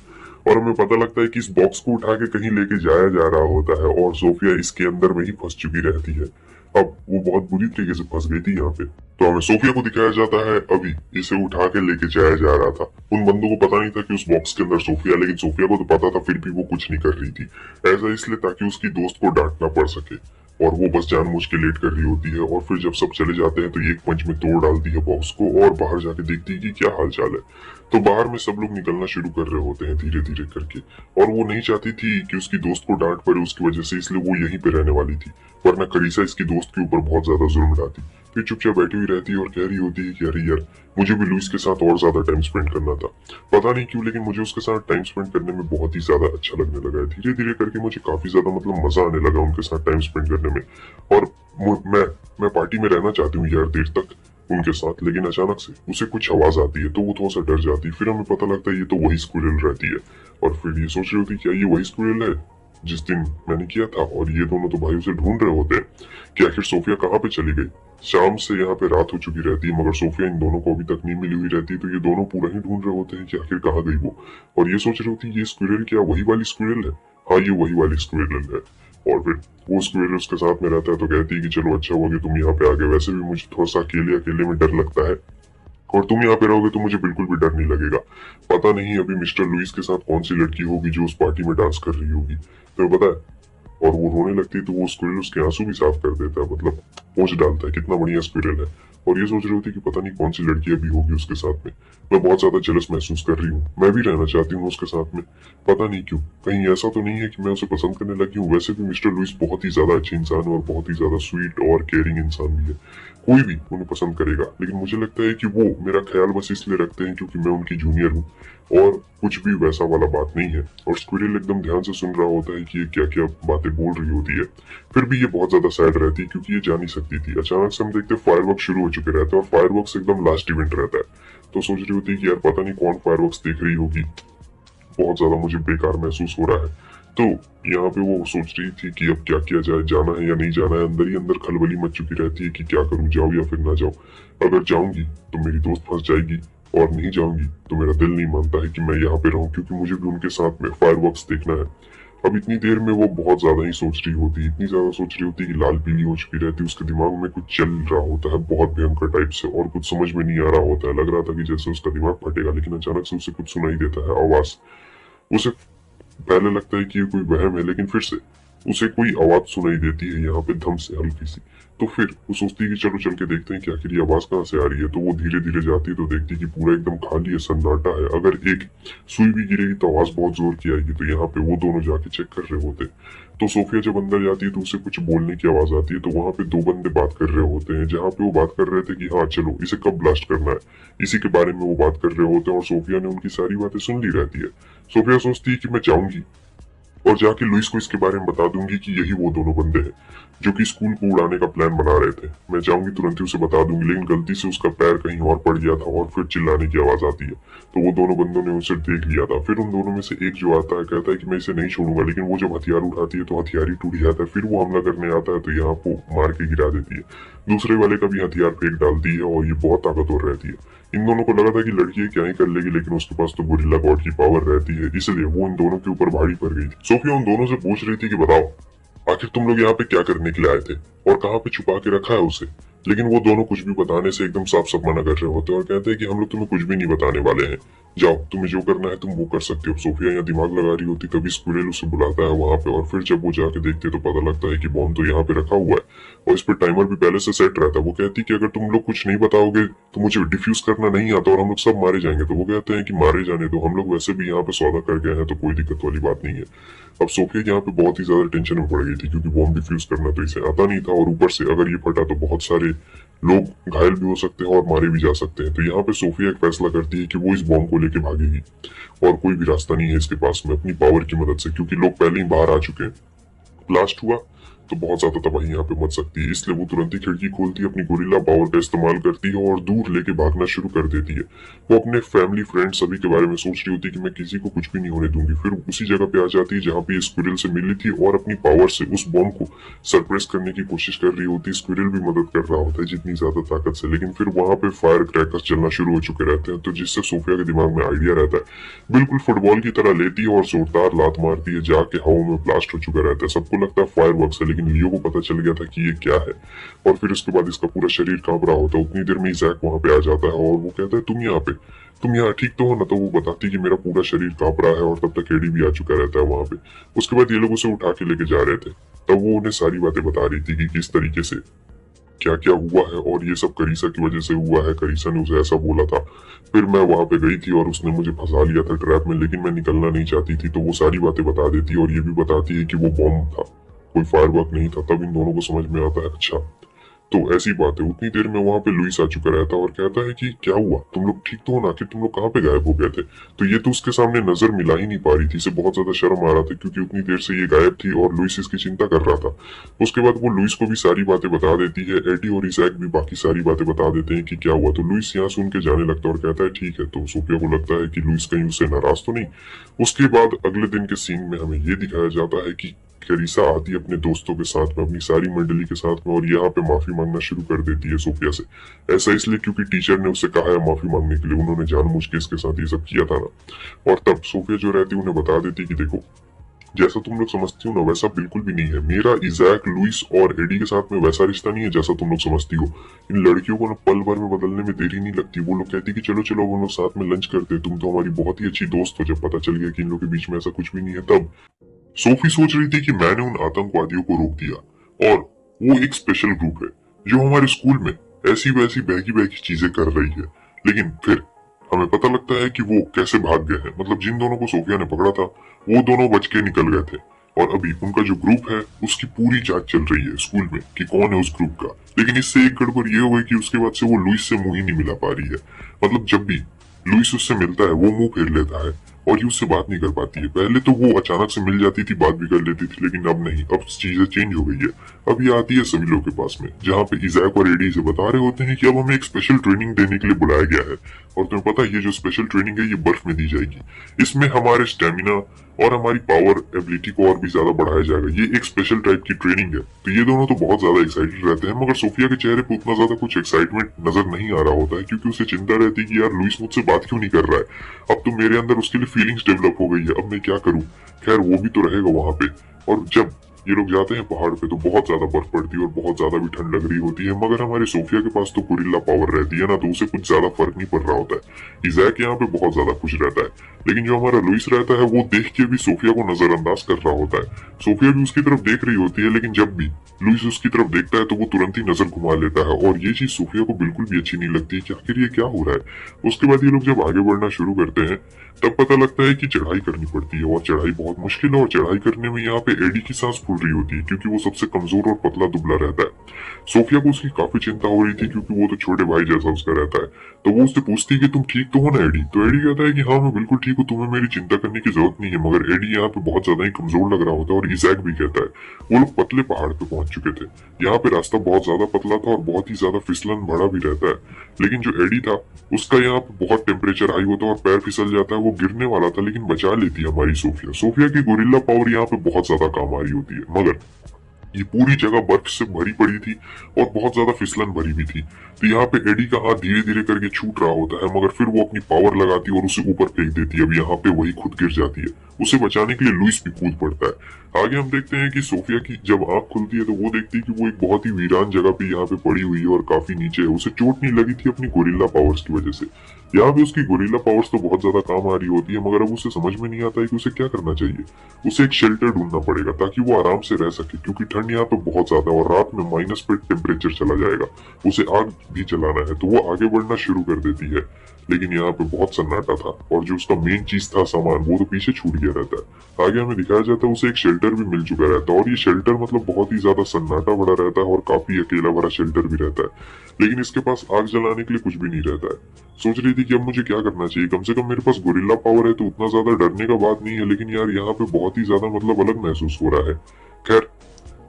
और हमें पता लगता है कि इस बॉक्स को उठा के कहीं लेके जाया जा रहा होता है और सोफिया इसके अंदर में ही फंस चुकी रहती है। अब वो बहुत बुरी तरीके से फंस गई थी यहाँ पे। तो हमें सोफिया को दिखाया जाता है अभी इसे उठा के लेके जाया जा रहा था। उन बंदों को पता नहीं था कि उस बॉक्स के अंदर सोफिया, लेकिन सोफिया को तो पता था, फिर भी वो कुछ नहीं कर रही थी। ऐसा इसलिए ताकि उसकी दोस्त को डांटना पड़ सके, और वो बस जानबूझ के लेट कर रही होती है। और फिर जब सब चले जाते हैं तो एक पंच में तोड़ डालती है बॉक्स को और बाहर जाके देखती है कि क्या हाल चाल है। तो बाहर में सब लोग निकलना शुरू कर रहे होते हैं धीरे धीरे करके, और वो नहीं चाहती थी कि उसकी दोस्त को डांट पड़े उसकी वजह से, इसलिए वो यहीं पे रहने वाली थी, वरना करीसा इसकी दोस्त के ऊपर बहुत ज्यादा जुल्म ढाती। फिर चुपचाप बैठी हुई रहती है और कह रही होती है कि अरे यार मुझे भी लुइस के साथ और ज्यादा टाइम स्पेंड करना था, पता नहीं क्यों लेकिन मुझे उसके साथ टाइम स्पेंड करने में बहुत ही ज्यादा अच्छा लगने लगा है। धीरे धीरे करके मुझे काफी ज्यादा मतलब मजा आने लगा उनके साथ टाइम स्पेंड करने में, और मैं पार्टी में रहना चाहती हूँ यार देर तक उनके साथ। लेकिन अचानक से उसे कुछ आवाज आती है तो वो थोड़ा सा डर जाती है। फिर हमें पता लगता है ये तो वही स्क्विरल रहती है, और फिर ये सोच रही होती क्या ये वही स्क्विरल है जिस दिन मैंने किया था। और ये दोनों तो भाई उसे ढूंढ रहे होते हैं कि आखिर सोफिया कहाँ पे चली गई। शाम से यहाँ पे रात हो चुकी रहती है मगर सोफिया इन दोनों को अभी तक नहीं मिली हुई रहती, तो ये दोनों पूरा ही ढूंढ रहे होते हैं कि आखिर कहाँ गई वो। और ये सोच रहे होती है ये स्क्विरल क्या वही वाली स्क्विरल है। हाँ ये वही वाली स्क्विरल है। और फिर वो स्क्विरल उसके साथ में रहता है तो कहती है कि चलो अच्छा हुआ कि तुम यहाँ पे आ गए, वैसे भी मुझे थोड़ा सा अकेले अकेले में डर लगता है, और तुम यहाँ पे रहोगे तो मुझे बिल्कुल भी डर नहीं लगेगा। पता नहीं अभी मिस्टर लुइस के साथ कौन सी लड़की होगी जो उस पार्टी में डांस कर रही होगी, तो पता है। और वो रोने लगती है तो वो स्क्विरल उसके आंसू भी साफ कर देता है, मतलब पोंछ डालता है। कितना बढ़िया स्क्विरल है। और ये सोच रही होती है कि पता नहीं कौन सी लड़की अभी होगी उसके साथ में। मैं बहुत ज्यादा जेलस महसूस कर रही हूँ, मैं भी रहना चाहती हूँ उसके साथ में। पता नहीं क्यों, कहीं ऐसा तो नहीं है कि मैं उसे पसंद करने लगी हूँ। वैसे भी मिस्टर लुइस बहुत ही ज्यादा अच्छे इंसान है और बहुत ही ज्यादा स्वीट और केयरिंग इंसान भी है। कोई भी उन्हें पसंद करेगा, लेकिन मुझे लगता है कि वो मेरा ख्याल बस इसलिए रखते हैं क्योंकि मैं उनकी जूनियर हूँ और कुछ भी वैसा वाला बात नहीं है। और स्क्विरल एकदम ध्यान से सुन रहा होता है कि ये क्या क्या बातें बोल रही होती है। फिर भी ये बहुत ज्यादा सैड रहती है क्योंकि ये जा नहीं सकती थी। अचानक से हम देखते हैं फायरवर्क शुरू हो चुके रहते हैं और फायरवर्क्स एकदम लास्ट इवेंट रहता है। तो सोच रही होती है कि यार पता नहीं कौन फायरवर्क्स देख रही होगी, बहुत ज्यादा मुझे बेकार महसूस हो रहा है। तो यहाँ पे वो सोच रही थी कि अब क्या किया जाए, जाना है या नहीं जाना है। अंदर ही अंदर खलबली मच चुकी रहती है कि क्या करूं, जाऊं या फिर ना जाऊं। अगर जाऊंगी तो मेरी दोस्त फंस जाएगी और नहीं जाऊंगी तो मेरा दिल नहीं मानता है कि मैं यहाँ पे रहूं, क्योंकि मुझे भी उनके साथ में फायरवर्क्स देखना है। अब इतनी देर में वो बहुत ज्यादा ही सोच रही होती, इतनी ज्यादा सोच रही होती कि लाल पीली हो चुकी रहती। उसके दिमाग में कुछ चल रहा होता है बहुत भयंकर टाइप से और कुछ समझ में नहीं आ रहा होता है। लग रहा था कि जैसे उसका दिमाग फटेगा, लेकिन अचानक से उसे कुछ सुनाई देता है, आवाज। उसे पहले लगता है कि ये कोई वहम है, लेकिन फिर से उसे कोई आवाज सुनाई देती है यहाँ पे धम से, हल्की सी। तो फिर वो सोचती है कि चलो चल के देखते हैं कि आखिर ये आवाज कहाँ से आ रही है। तो वो धीरे धीरे जाती है तो देखती है कि पूरा एकदम खाली है, सन्नाटा है। अगर एक सुई भी गिरेगी तो आवाज बहुत जोर की आएगी। तो यहाँ पे वो दोनों जाके चेक कर रहे होते। तो सोफिया जब अंदर जाती है तो उसे कुछ बोलने की आवाज आती है। तो वहां पे दो बंदे बात कर रहे होते हैं, जहाँ पे वो बात कर रहे थे कि हाँ चलो इसे कब ब्लास्ट करना है, इसी के बारे में वो बात कर रहे होते हैं। और सोफिया ने उनकी सारी बातें सुन ली रहती है। सोफिया सोचती है कि मैं जाऊंगी और जाके लुइस को इसके बारे में बता दूंगी कि यही वो दोनों बंदे हैं जो कि स्कूल को उड़ाने का प्लान बना रहे थे। मैं जाऊंगी तुरंत ही उसे बता दूंगी, लेकिन गलती से उसका पैर कहीं और पड़ गया था और फिर चिल्लाने की आवाज आती है। तो वो दोनों बंदों ने उसे देख लिया था। फिर उन दोनों में से एक जो आता है कहता है कि मैं इसे नहीं छोड़ूंगा, लेकिन वो जब हथियार उठाती है तो हथियार ही टूट जाता है। फिर वो हमला करने आता है तो यहाँ को मार के गिरा देती है। दूसरे वाले का भी हथियार फेंक डालती है और ये बहुत ताकतवर रहती है। इन दोनों को लगा था कि लड़की क्या ही कर लेगी, लेकिन उसके पास तो गोरिल्ला गॉड की पावर रहती है, इसलिए वो इन दोनों के ऊपर भारी पड़ गई थी। सोफिया उन दोनों से पूछ रही थी कि बताओ आखिर तुम लोग यहाँ पे क्या करने के लिए आए थे और कहाँ पे छुपा के रखा है उसे। लेकिन वो दोनों कुछ भी बताने से एकदम साफ साफ मना कर रहे होते हैं और कहते हैं कि हम लोग तुम्हें कुछ भी नहीं बताने वाले हैं, जाओ तुम्हें जो करना है तुम वो कर सकते हो। सोफिया यहाँ दिमाग लगा रही होती तभी स्क्विरल उसे बुलाता है वहां पे। और फिर जब वो जाके देखते तो पता लगता है कि बॉम्ब तो यहाँ पे रखा हुआ है और इस पर टाइमर भी पहले से सेट रहता है। वो कहती है कि अगर तुम लोग कुछ नहीं बताओगे तो मुझे डिफ्यूज करना नहीं आता और हम लोग सब मारे जाएंगे। तो वो कहते हैं कि मारे जाने दो, हम लोग वैसे भी यहाँ पे सौदा कर गए हैं तो कोई दिक्कत वाली बात नहीं है। अब सोफिया यहाँ पे बहुत ही ज्यादा टेंशन में पड़ गई थी क्योंकि बॉम्ब डिफ्यूज करना तो इसे आता नहीं था और ऊपर से अगर ये फटा तो बहुत सारे लोग घायल भी हो सकते हैं और मारे भी जा सकते हैं। तो यहाँ पे सोफिया एक फैसला करती है कि वो इस बॉम्ब को लेके भागेगी और कोई भी रास्ता नहीं है इसके पास में अपनी पावर की मदद से, क्योंकि लोग पहले ही बाहर आ चुके हैं। ब्लास्ट हुआ तो बहुत ज्यादा तबाही यहाँ पे मच सकती है, इसलिए वो तुरंत ही खिड़की खोलती है, अपनी गोरिल्ला पावर का इस्तेमाल करती है और दूर लेके भागना शुरू कर देती है। वो अपने फैमिली फ्रेंड सभी के बारे में सोच रही होती है कि मैं किसी को कुछ भी नहीं होने दूंगी। फिर उसी जगह पे आ जाती है जहाँ पे स्क्विरल से मिली थी और अपनी पावर से उस बॉम्ब को सरप्रेस करने की कोशिश कर रही होती है। स्क्विरल भी मदद कर रहा होता है जितनी ज्यादा ताकत से, लेकिन फिर वहां पे फायर क्रैकर्स चलना शुरू हो चुके रहते हैं। तो जिससे सोफिया के दिमाग में आइडिया रहता है, बिल्कुल फुटबॉल की तरह लेती है और जोरदार लात मारती है, जाके हवा में ब्लास्ट हो चुका रहता है। सबको लगता है फायर वर्क है, लेकिन लियो को पता चल गया था कि ये क्या है। और फिर उसके बाद इसका पूरा शरीर कांप रहा होता है। उतनी देर में जैक वहां पे आ जाता है और वो कहता है तुम यहाँ पे, तुम यहाँ ठीक तो हो ना। तो वो बताती है कि मेरा पूरा शरीर कांप रहा है और तब तक एडी भी आ चुका रहता है वहां पे। उसके बाद ये लोग उसे उठा के लेके जा रहे थे, तब वो उन्हें सारी बातें बता रही थी कि किस तरीके से क्या क्या हुआ है और ये सब करीसा की वजह से हुआ है। करीसा ने उसे ऐसा बोला था, फिर मैं वहां पे गई थी और उसने मुझे फंसा लिया था ट्रैप में, लेकिन मैं निकलना नहीं चाहती थी। तो वो सारी बातें बता देती है और ये भी बताती है कि वो बॉम्ब था, कोई फायरवर्क नहीं था। तब इन दोनों को समझ में आता है अच्छा तो ऐसी बात है। उतनी देर में वहां पे लुइस आ चुका रहता है और कहता है कि क्या हुआ, तुम लोग ठीक तो हो ना, कि तुम लोग कहाँ पे गायब हो गए थे। तो ये तो उसके सामने नजर मिला ही नहीं पा रही थी, इसे बहुत ज्यादा शर्म आ रहा था क्योंकि उतनी देर से ये गायब थी और लुइस इसकी चिंता कर रहा था। उसके बाद वो लुइस को भी सारी बातें बता देती है, एडी और इसैक भी बाकी सारी बातें बता देते हैं कि क्या हुआ। तो लुइस यहाँ सुन के जाने लगता है और कहता है ठीक है। तो सोफिया को लगता है कि लुइस कहीं उससे नाराज तो नहीं। उसके बाद अगले दिन के सीन में हमें ये दिखाया जाता है कि करीसा आती है अपने दोस्तों के साथ में, अपनी सारी मंडली के साथ में, और यहाँ पे माफी मांगना शुरू कर देती है सोफिया से। ऐसा इसलिए क्योंकि टीचर ने उससे कहा है माफी मांगने के लिए, उन्होंने जानबूझ के इसके साथ ये सब किया था ना। और तब सोफिया जो रहती है उन्हें बता देती कि देखो जैसा तुम लोग समझती हो ना वैसा बिल्कुल भी नहीं है। मेरा इजैक, लुइस और एडी के साथ में वैसा रिश्ता नहीं है जैसा तुम लोग समझती हो। इन लड़कियों को ना पल भर में बदलने में देरी नहीं लगती। वो लोग कहती कि चलो चलो हम लोग साथ में लंच करते, तुम तो हमारी बहुत ही अच्छी दोस्त हो। जब पता चल गया कि इन लोग के बीच में ऐसा कुछ भी नहीं है, तब सोफी सोच रही थी कि मैंने उन आतंकवादियों को रोक दिया और वो एक स्पेशल ग्रुप है जो हमारे स्कूल में ऐसी वैसी बहकी बहकी चीजें कर रही है। लेकिन फिर हमें पता लगता है कि वो कैसे भाग गए हैं। मतलब जिन दोनों को सोफिया ने पकड़ा था वो दोनों बच के निकल गए थे और अभी उनका जो ग्रुप है उसकी पूरी जांच चल रही है स्कूल में कि कौन है उस ग्रुप का। लेकिन इससे एक गड़बड़ ये हुई कि उसके बाद से वो लुइस से मुंह ही नहीं मिला पा रही है। मतलब जब भी लुइस उससे मिलता है वो मुंह फेर लेता है और ये उससे बात नहीं कर पाती है। पहले तो वो अचानक से मिल जाती थी, बात भी कर लेती थी, लेकिन अब नहीं, अब चीजें चेंज हो गई है। अब ये आती है सभी लोग के पास में जहाँ पे इजैक और एडी से बता रहे होते हैं कि अब हमें एक स्पेशल ट्रेनिंग देने के लिए बुलाया गया है और तुम्हें पता है ये जो स्पेशल ट्रेनिंग है ये बर्फ में दी जाएगी। इसमें हमारे स्टेमिना और हमारी पावर एबिलिटी को और भी ज्यादा बढ़ाया जाएगा। ये एक स्पेशल टाइप की ट्रेनिंग है। तो ये दोनों तो बहुत ज्यादा एक्साइटेड रहते हैं, मगर सोफिया के चेहरे पे उतना ज्यादा कुछ एक्साइटमेंट नजर नहीं आ रहा होता है क्योंकि उसे चिंता रहती है कि यार लुइस मुझसे बात क्यों नहीं कर रहा है। अब तो मेरे अंदर उसके लिए फीलिंग्स डेवलप हो गई है, अब मैं क्या करूं। खैर वो भी तो रहेगा वहां पे। और जब ये लोग जाते हैं पहाड़ पे तो बहुत ज्यादा बर्फ पड़ती है और बहुत ज्यादा भी ठंड लग रही होती है, मगर हमारे सोफिया के पास तो गोरिल्ला पावर रहती है ना, तो उसे कुछ ज्यादा फर्क नहीं पड़ रहा होता है। इजैक यहाँ पे बहुत ज्यादा खुश रहता है, लेकिन जो हमारा लुइस रहता है वो देख के भी सोफिया को नजरअंदाज कर रहा होता है। सोफिया भी उसकी तरफ देख रही होती है, लेकिन जब भी लुइस उसकी तरफ देखता है तो वो तुरंत ही नजर घुमा लेता है और ये चीज सोफिया को बिल्कुल भी अच्छी नहीं लगती कि आखिर ये क्या हो रहा है। उसके बाद ये लोग जब आगे बढ़ना शुरू करते हैं तब पता लगता है कि चढ़ाई करनी पड़ती है और चढ़ाई बहुत मुश्किल है और चढ़ाई करने में यहाँ पे एडी की सांस फूल रही होती है क्योंकि वो सबसे कमजोर और पतला दुबला रहता है। सोफिया को उसकी काफी चिंता हो रही थी क्योंकि वो तो छोटे भाई जैसा उसका रहता है। तो वो उससे पूछती है कि तुम ठीक तो हो ना एडी। तो एडी कहता है कि हाँ मैं बिल्कुल ठीक हूँ, तुम्हें मेरी चिंता करने की जरूरत नहीं है। मगर एडी यहाँ पे बहुत ज्यादा ही कमजोर लग रहा होता है और इजैक भी कहता है। वो लोग पतले पहाड़ पे पहुंच चुके थे। यहाँ पे रास्ता बहुत ज्यादा पतला था और बहुत ही ज्यादा फिसलन भरा भी रहता है। लेकिन जो एडी था उसका यहाँ पे बहुत टेम्परेचर हाई होता है और पैर फिसल जाता है। वो गिरने वाला था लेकिन बचा लेती है हमारी सोफिया। सोफिया की गोरिल्ला पावर यहाँ पे बहुत ज्यादा काम आ रही होती है, मगर ये पूरी जगह बर्फ से भरी पड़ी थी और बहुत ज्यादा फिसलन भरी भी थी। तो यहाँ पे एडी का हाथ धीरे धीरे करके छूट रहा होता है, मगर फिर वो अपनी पावर लगाती है और उसे ऊपर फेंक देती है। अब यहाँ पे वही खुद गिर जाती है। उसे बचाने के लिए लुइस भी कूद पड़ता है। आगे हम देखते हैं कि सोफिया की जब आंख खुलती है तो वो देखती है कि वो एक बहुत ही वीरान जगह पे यहाँ पे पड़ी हुई है और काफी नीचे है। उसे चोट नहीं लगी थी अपनी गोरिल्ला पावर्स की वजह से। यहाँ पे उसकी गोरिल्ला पावर्स तो बहुत ज्यादा काम आ रही होती है, मगर अब उसे समझ में नहीं आता है कि उसे क्या करना चाहिए। उसे एक शेल्टर ढूंढना पड़ेगा ताकि वो आराम से रह सके क्योंकि ठंड यहाँ पे बहुत ज्यादा है और रात में माइनस पे टेम्परेचर चला जाएगा। उसे आग भी जलाना है तो वो आगे बढ़ना शुरू कर देती है। लेकिन यहाँ पे बहुत सन्नाटा था और जो उसका मेन चीज था सामान वो तो पीछे छूट गया रहता है। आगे हमें दिखाया जाता है उसे एक शेल्टर भी मिल चुका रहता है और ये शेल्टर मतलब बहुत ही ज्यादा सन्नाटा बड़ा रहता है और काफी अकेला भरा शेल्टर भी रहता है। लेकिन इसके पास आग जलाने के लिए कुछ भी नहीं रहता है। सोच रही थी कि अब मुझे क्या करना चाहिए। कम से कम मेरे पास गोरिल्ला पावर है तो उतना ज्यादा डरने का बात नहीं है, लेकिन यार यहाँ पे बहुत ही ज्यादा मतलब अलग महसूस हो रहा है। खैर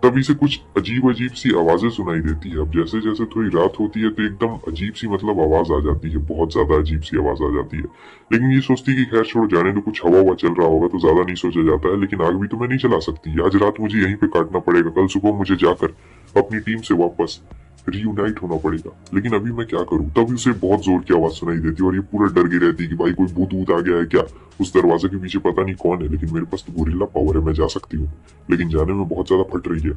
तभी से कुछ अजीब अजीब सी आवाजें सुनाई देती है। अब जैसे जैसे थोड़ी रात होती है तो एकदम अजीब सी मतलब आवाज आ जाती है, बहुत ज्यादा अजीब सी आवाज आ जाती है। लेकिन ये सोचती कि खैर छोड़ जाने दो, कुछ हवा हुआ चल रहा होगा तो ज्यादा नहीं सोचा जाता है। लेकिन आग भी तो मैं नहीं चला सकती, आज रात मुझे यहीं पे काटना पड़ेगा। कल सुबह मुझे जाकर अपनी टीम से वापस रीयूनाइट होना पड़ेगा। लेकिन अभी मैं क्या करूं। तभी उसे बहुत जोर की आवाज सुनाई देती है और ये पूरा डर गई रहती है कि भाई कोई भूत वूत आ गया है क्या। उस दरवाजे के पीछे पता नहीं कौन है, लेकिन मेरे पास तो गोरिल्ला पावर है, मैं जा सकती हूँ। लेकिन जाने में बहुत ज्यादा फट रही है।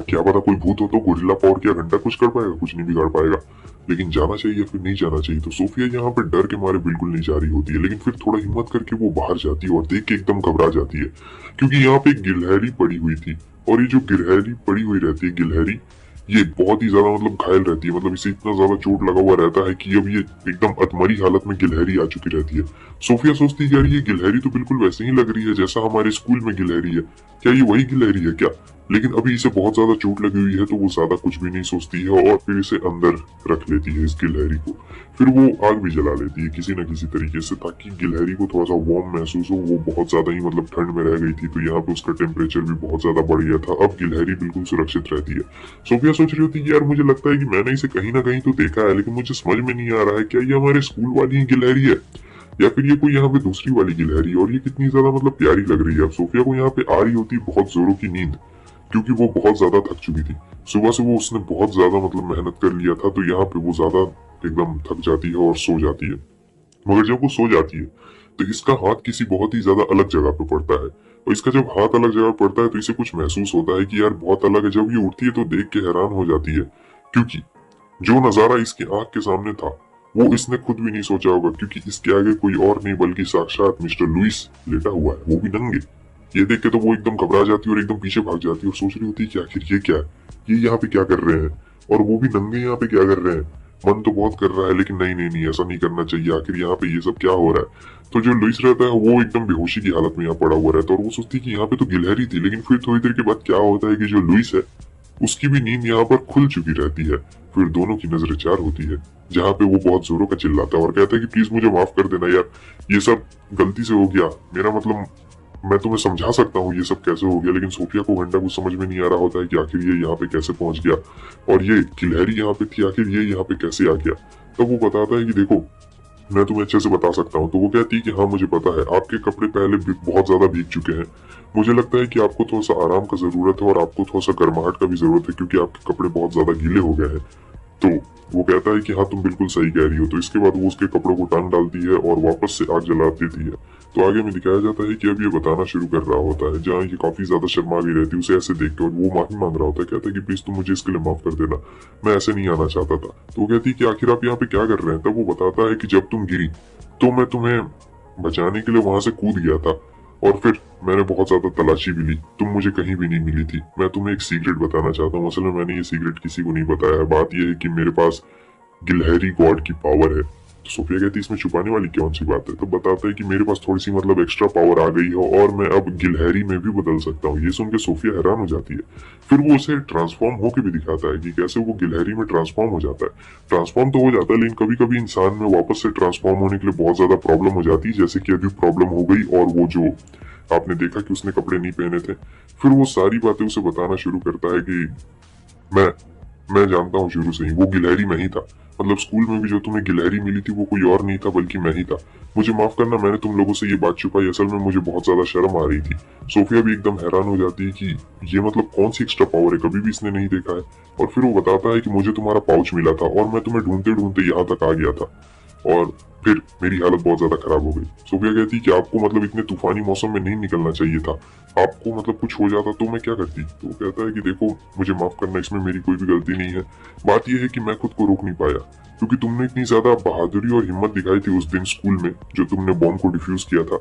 क्या पता कोई भूत हो तो गोरिल्ला पावर क्या घंटा कुछ कर पाएगा, कुछ नहीं बिगाड़ पाएगा। लेकिन जाना चाहिए फिर नहीं जाना चाहिए। तो सोफिया यहाँ पे डर के मारे बिल्कुल नहीं जा रही होती है, लेकिन फिर थोड़ा हिम्मत करके वो बाहर जाती है और देख के एकदम घबरा जाती है क्योंकि यहाँ पे एक गिलहरी पड़ी हुई थी। और ये जो गिलहरी पड़ी हुई रहती है गिलहरी, ये बहुत ही ज्यादा मतलब घायल रहती है। मतलब इसे इतना ज्यादा चोट लगा हुआ रहता है कि अब ये एकदम अधमरी हालत में गिलहरी आ चुकी रहती है। सोफिया सोचती है यार ये गिलहरी तो बिल्कुल वैसे ही लग रही है जैसा हमारे स्कूल में गिलहरी है। क्या ये वही गिलहरी है क्या। लेकिन अभी इसे बहुत ज्यादा चोट लगी हुई है तो वो ज्यादा कुछ भी नहीं सोचती है और फिर इसे अंदर रख लेती है इस गिलहरी को। फिर वो आग भी जला लेती है किसी न किसी तरीके से ताकि गिलहरी को थोड़ा सा वार्म महसूस हो। वो बहुत ज्यादा ही मतलब ठंड में रह गई थी तो यहाँ पे उसका टेम्परेचर भी बहुत ज्यादा बढ़ गया था। अब गिलहरी बिल्कुल सुरक्षित रहती है। सोफिया सोच रही होती है यार मुझे लगता है कि मैंने इसे कहीं ना कहीं तो देखा है, लेकिन मुझे समझ में नहीं आ रहा है क्या ये हमारे स्कूल वाली ही गिलहरी है या फिर ये कोई यहाँ पे दूसरी वाली गिलहरी है। और ये कितनी ज्यादा मतलब प्यारी लग रही है। अब सोफिया को यहाँ पे आ रही होती है बहुत जोरों की नींद क्योंकि वो बहुत ज्यादा थक चुकी थी। सुबह से वो उसने बहुत ज्यादा मतलब मेहनत कर लिया था तो यहाँ पे वो ज्यादा एकदम थक जाती है और सो जाती है। मगर जब वो सो जाती है तो इसका हाथ किसी बहुत ही ज्यादा अलग जगह पे पड़ता है और इसका जब हाथ अलग जगह पड़ता है तो इसे कुछ महसूस होता है कि यार बहुत अलग है। जब ये उठती है तो देख के हैरान हो जाती है क्योंकि जो नजारा इसकी आंख के सामने था वो इसने खुद भी नहीं सोचा होगा क्योंकि इसके आगे कोई और नहीं बल्कि साक्षात मिस्टर लुइस लेटा हुआ है, वो भी नंगे। ये देख के तो वो एकदम घबरा जाती है और एकदम पीछे भाग जाती है और सोच रही होती है कि आखिर ये क्या है, ये यहाँ पे क्या कर रहे हैं, और वो भी नंगे यहाँ पे क्या कर रहे हैं। मन तो बहुत कर रहा है लेकिन नहीं नहीं नहीं, ऐसा नहीं करना चाहिए, आखिर यहाँ पे ये सब क्या हो रहा है। तो जो लुइस रहता है वो एकदम बेहोशी की हालत में यहाँ पड़ा हुआ रहता है और वो सोचती है कि यहाँ पे तो गिलहरी थी। लेकिन फिर थोड़ी देर के बाद क्या होता है कि जो लुइस है उसकी भी नींद यहाँ पर खुल चुकी रहती है। फिर दोनों की नजर चार होती है, जहाँ पे वो बहुत जोरों का चिल्लाता है और कहता है कि प्लीज मुझे माफ कर देना यार, ये सब गलती से हो गया, मेरा मतलब मैं तुम्हें समझा सकता हूँ ये सब कैसे हो गया। लेकिन सोफिया को घंटा कुछ समझ में नहीं आ रहा होता है कि आखिर ये यहाँ पे कैसे पहुंच गया और ये गिलहरी यहाँ पे थी, आखिर ये यहाँ पे कैसे आ गया। तब वो बताता है कि देखो मैं तुम्हें अच्छे से बता सकता हूँ। तो वो कहती है कि हाँ मुझे पता है, आपके कपड़े पहले बहुत ज्यादा भीग चुके हैं, मुझे लगता है कि आपको थोड़ा सा आराम का जरूरत है और आपको थोड़ा सा गर्माहट का भी जरूरत है क्योंकि आपके कपड़े बहुत ज्यादा गीले हो गए हैं। तो वो कहता है कि हाँ तुम बिल्कुल सही कह रही हो। तो इसके बाद वो उसके कपड़ों को टांग डालती है और वापस से आग जला देती है। तो आगे में दिखाया जाता है कि अब ये बताना शुरू कर रहा होता है, जहाँ ये काफी ज्यादा शर्मा गई रहती है उसे ऐसे देख कर, और वो माफी मांग रहा होता है, कहता है कि प्लीज तुम मुझे इसके लिए माफ कर देना, मैं ऐसे नहीं आना चाहता था। तो वो कहती है कि आखिर आप यहाँ पे क्या कर रहे हैं। तब वो बताता है कि जब तुम गिरी तो मैं तुम्हें बचाने के लिए वहां से कूद गया था और फिर मैंने बहुत ज्यादा तलाशी भी ली, तुम मुझे कहीं भी नहीं मिली थी। मैं तुम्हें एक सीक्रेट बताना चाहता हूँ, असल में मैंने ये सीक्रेट किसी को नहीं बताया है। बात यह है कि मेरे पास गिलहरी गॉड की पावर है। तो सोफिया कहती है इसमें छुपाने वाली कौन सी बात है। तो बताता है कि मेरे पास थोड़ी सी मतलब एक्स्ट्रा पावर आ गई है और मैं अब गिलहरी में भी बदल सकता हूँ। ये सुन के सोफिया हैरान हो जाती है। फिर वो उसे ट्रांसफॉर्म होके भी दिखाता है कि कैसे वो गिलहरी में ट्रांसफॉर्म हो जाता है। ट्रांसफॉर्म तो हो जाता है लेकिन कभी कभी इंसान में वापस से ट्रांसफॉर्म होने के लिए बहुत ज्यादा प्रॉब्लम हो जाती है, जैसे कि अभी प्रॉब्लम हो गई। और वो जो आपने देखा कि उसने कपड़े नहीं पहने थे, फिर वो सारी बातें उसे बताना शुरू करता है कि मैं मैं जानता हूँ शुरू से ही वो गिलहरी मैं ही था। मतलब स्कूल में भी जो तुम्हें गिलहरी मिली थी वो कोई और नहीं था बल्कि मैं ही था। मुझे माफ करना, मैंने तुम लोगों से ये बात छुपाई, असल में मुझे बहुत ज्यादा शर्म आ रही थी। सोफिया भी एकदम हैरान हो जाती है कि ये मतलब कौन सी एक्स्ट्रा पावर है, कभी भी इसने नहीं देखा है। और फिर वो बताता है कि मुझे तुम्हारा पाउच मिला था और मैं तुम्हें ढूंढते ढूंढते यहाँ तक आ गया था और फिर मेरी हालत बहुत ज्यादा खराब हो गई। सोफिया कहती कि आपको मतलब इतने तूफानी मौसम में नहीं निकलना चाहिए था, आपको मतलब कुछ हो जाता तो मैं क्या करती। तो वो कहता है कि देखो मुझे माफ करना, इसमें मेरी कोई भी गलती नहीं है। बात यह है कि मैं खुद को रोक नहीं पाया क्योंकि तुमने इतनी ज्यादा बहादुरी और हिम्मत दिखाई थी उस दिन स्कूल में जो तुमने बॉम्ब को डिफ्यूज किया था।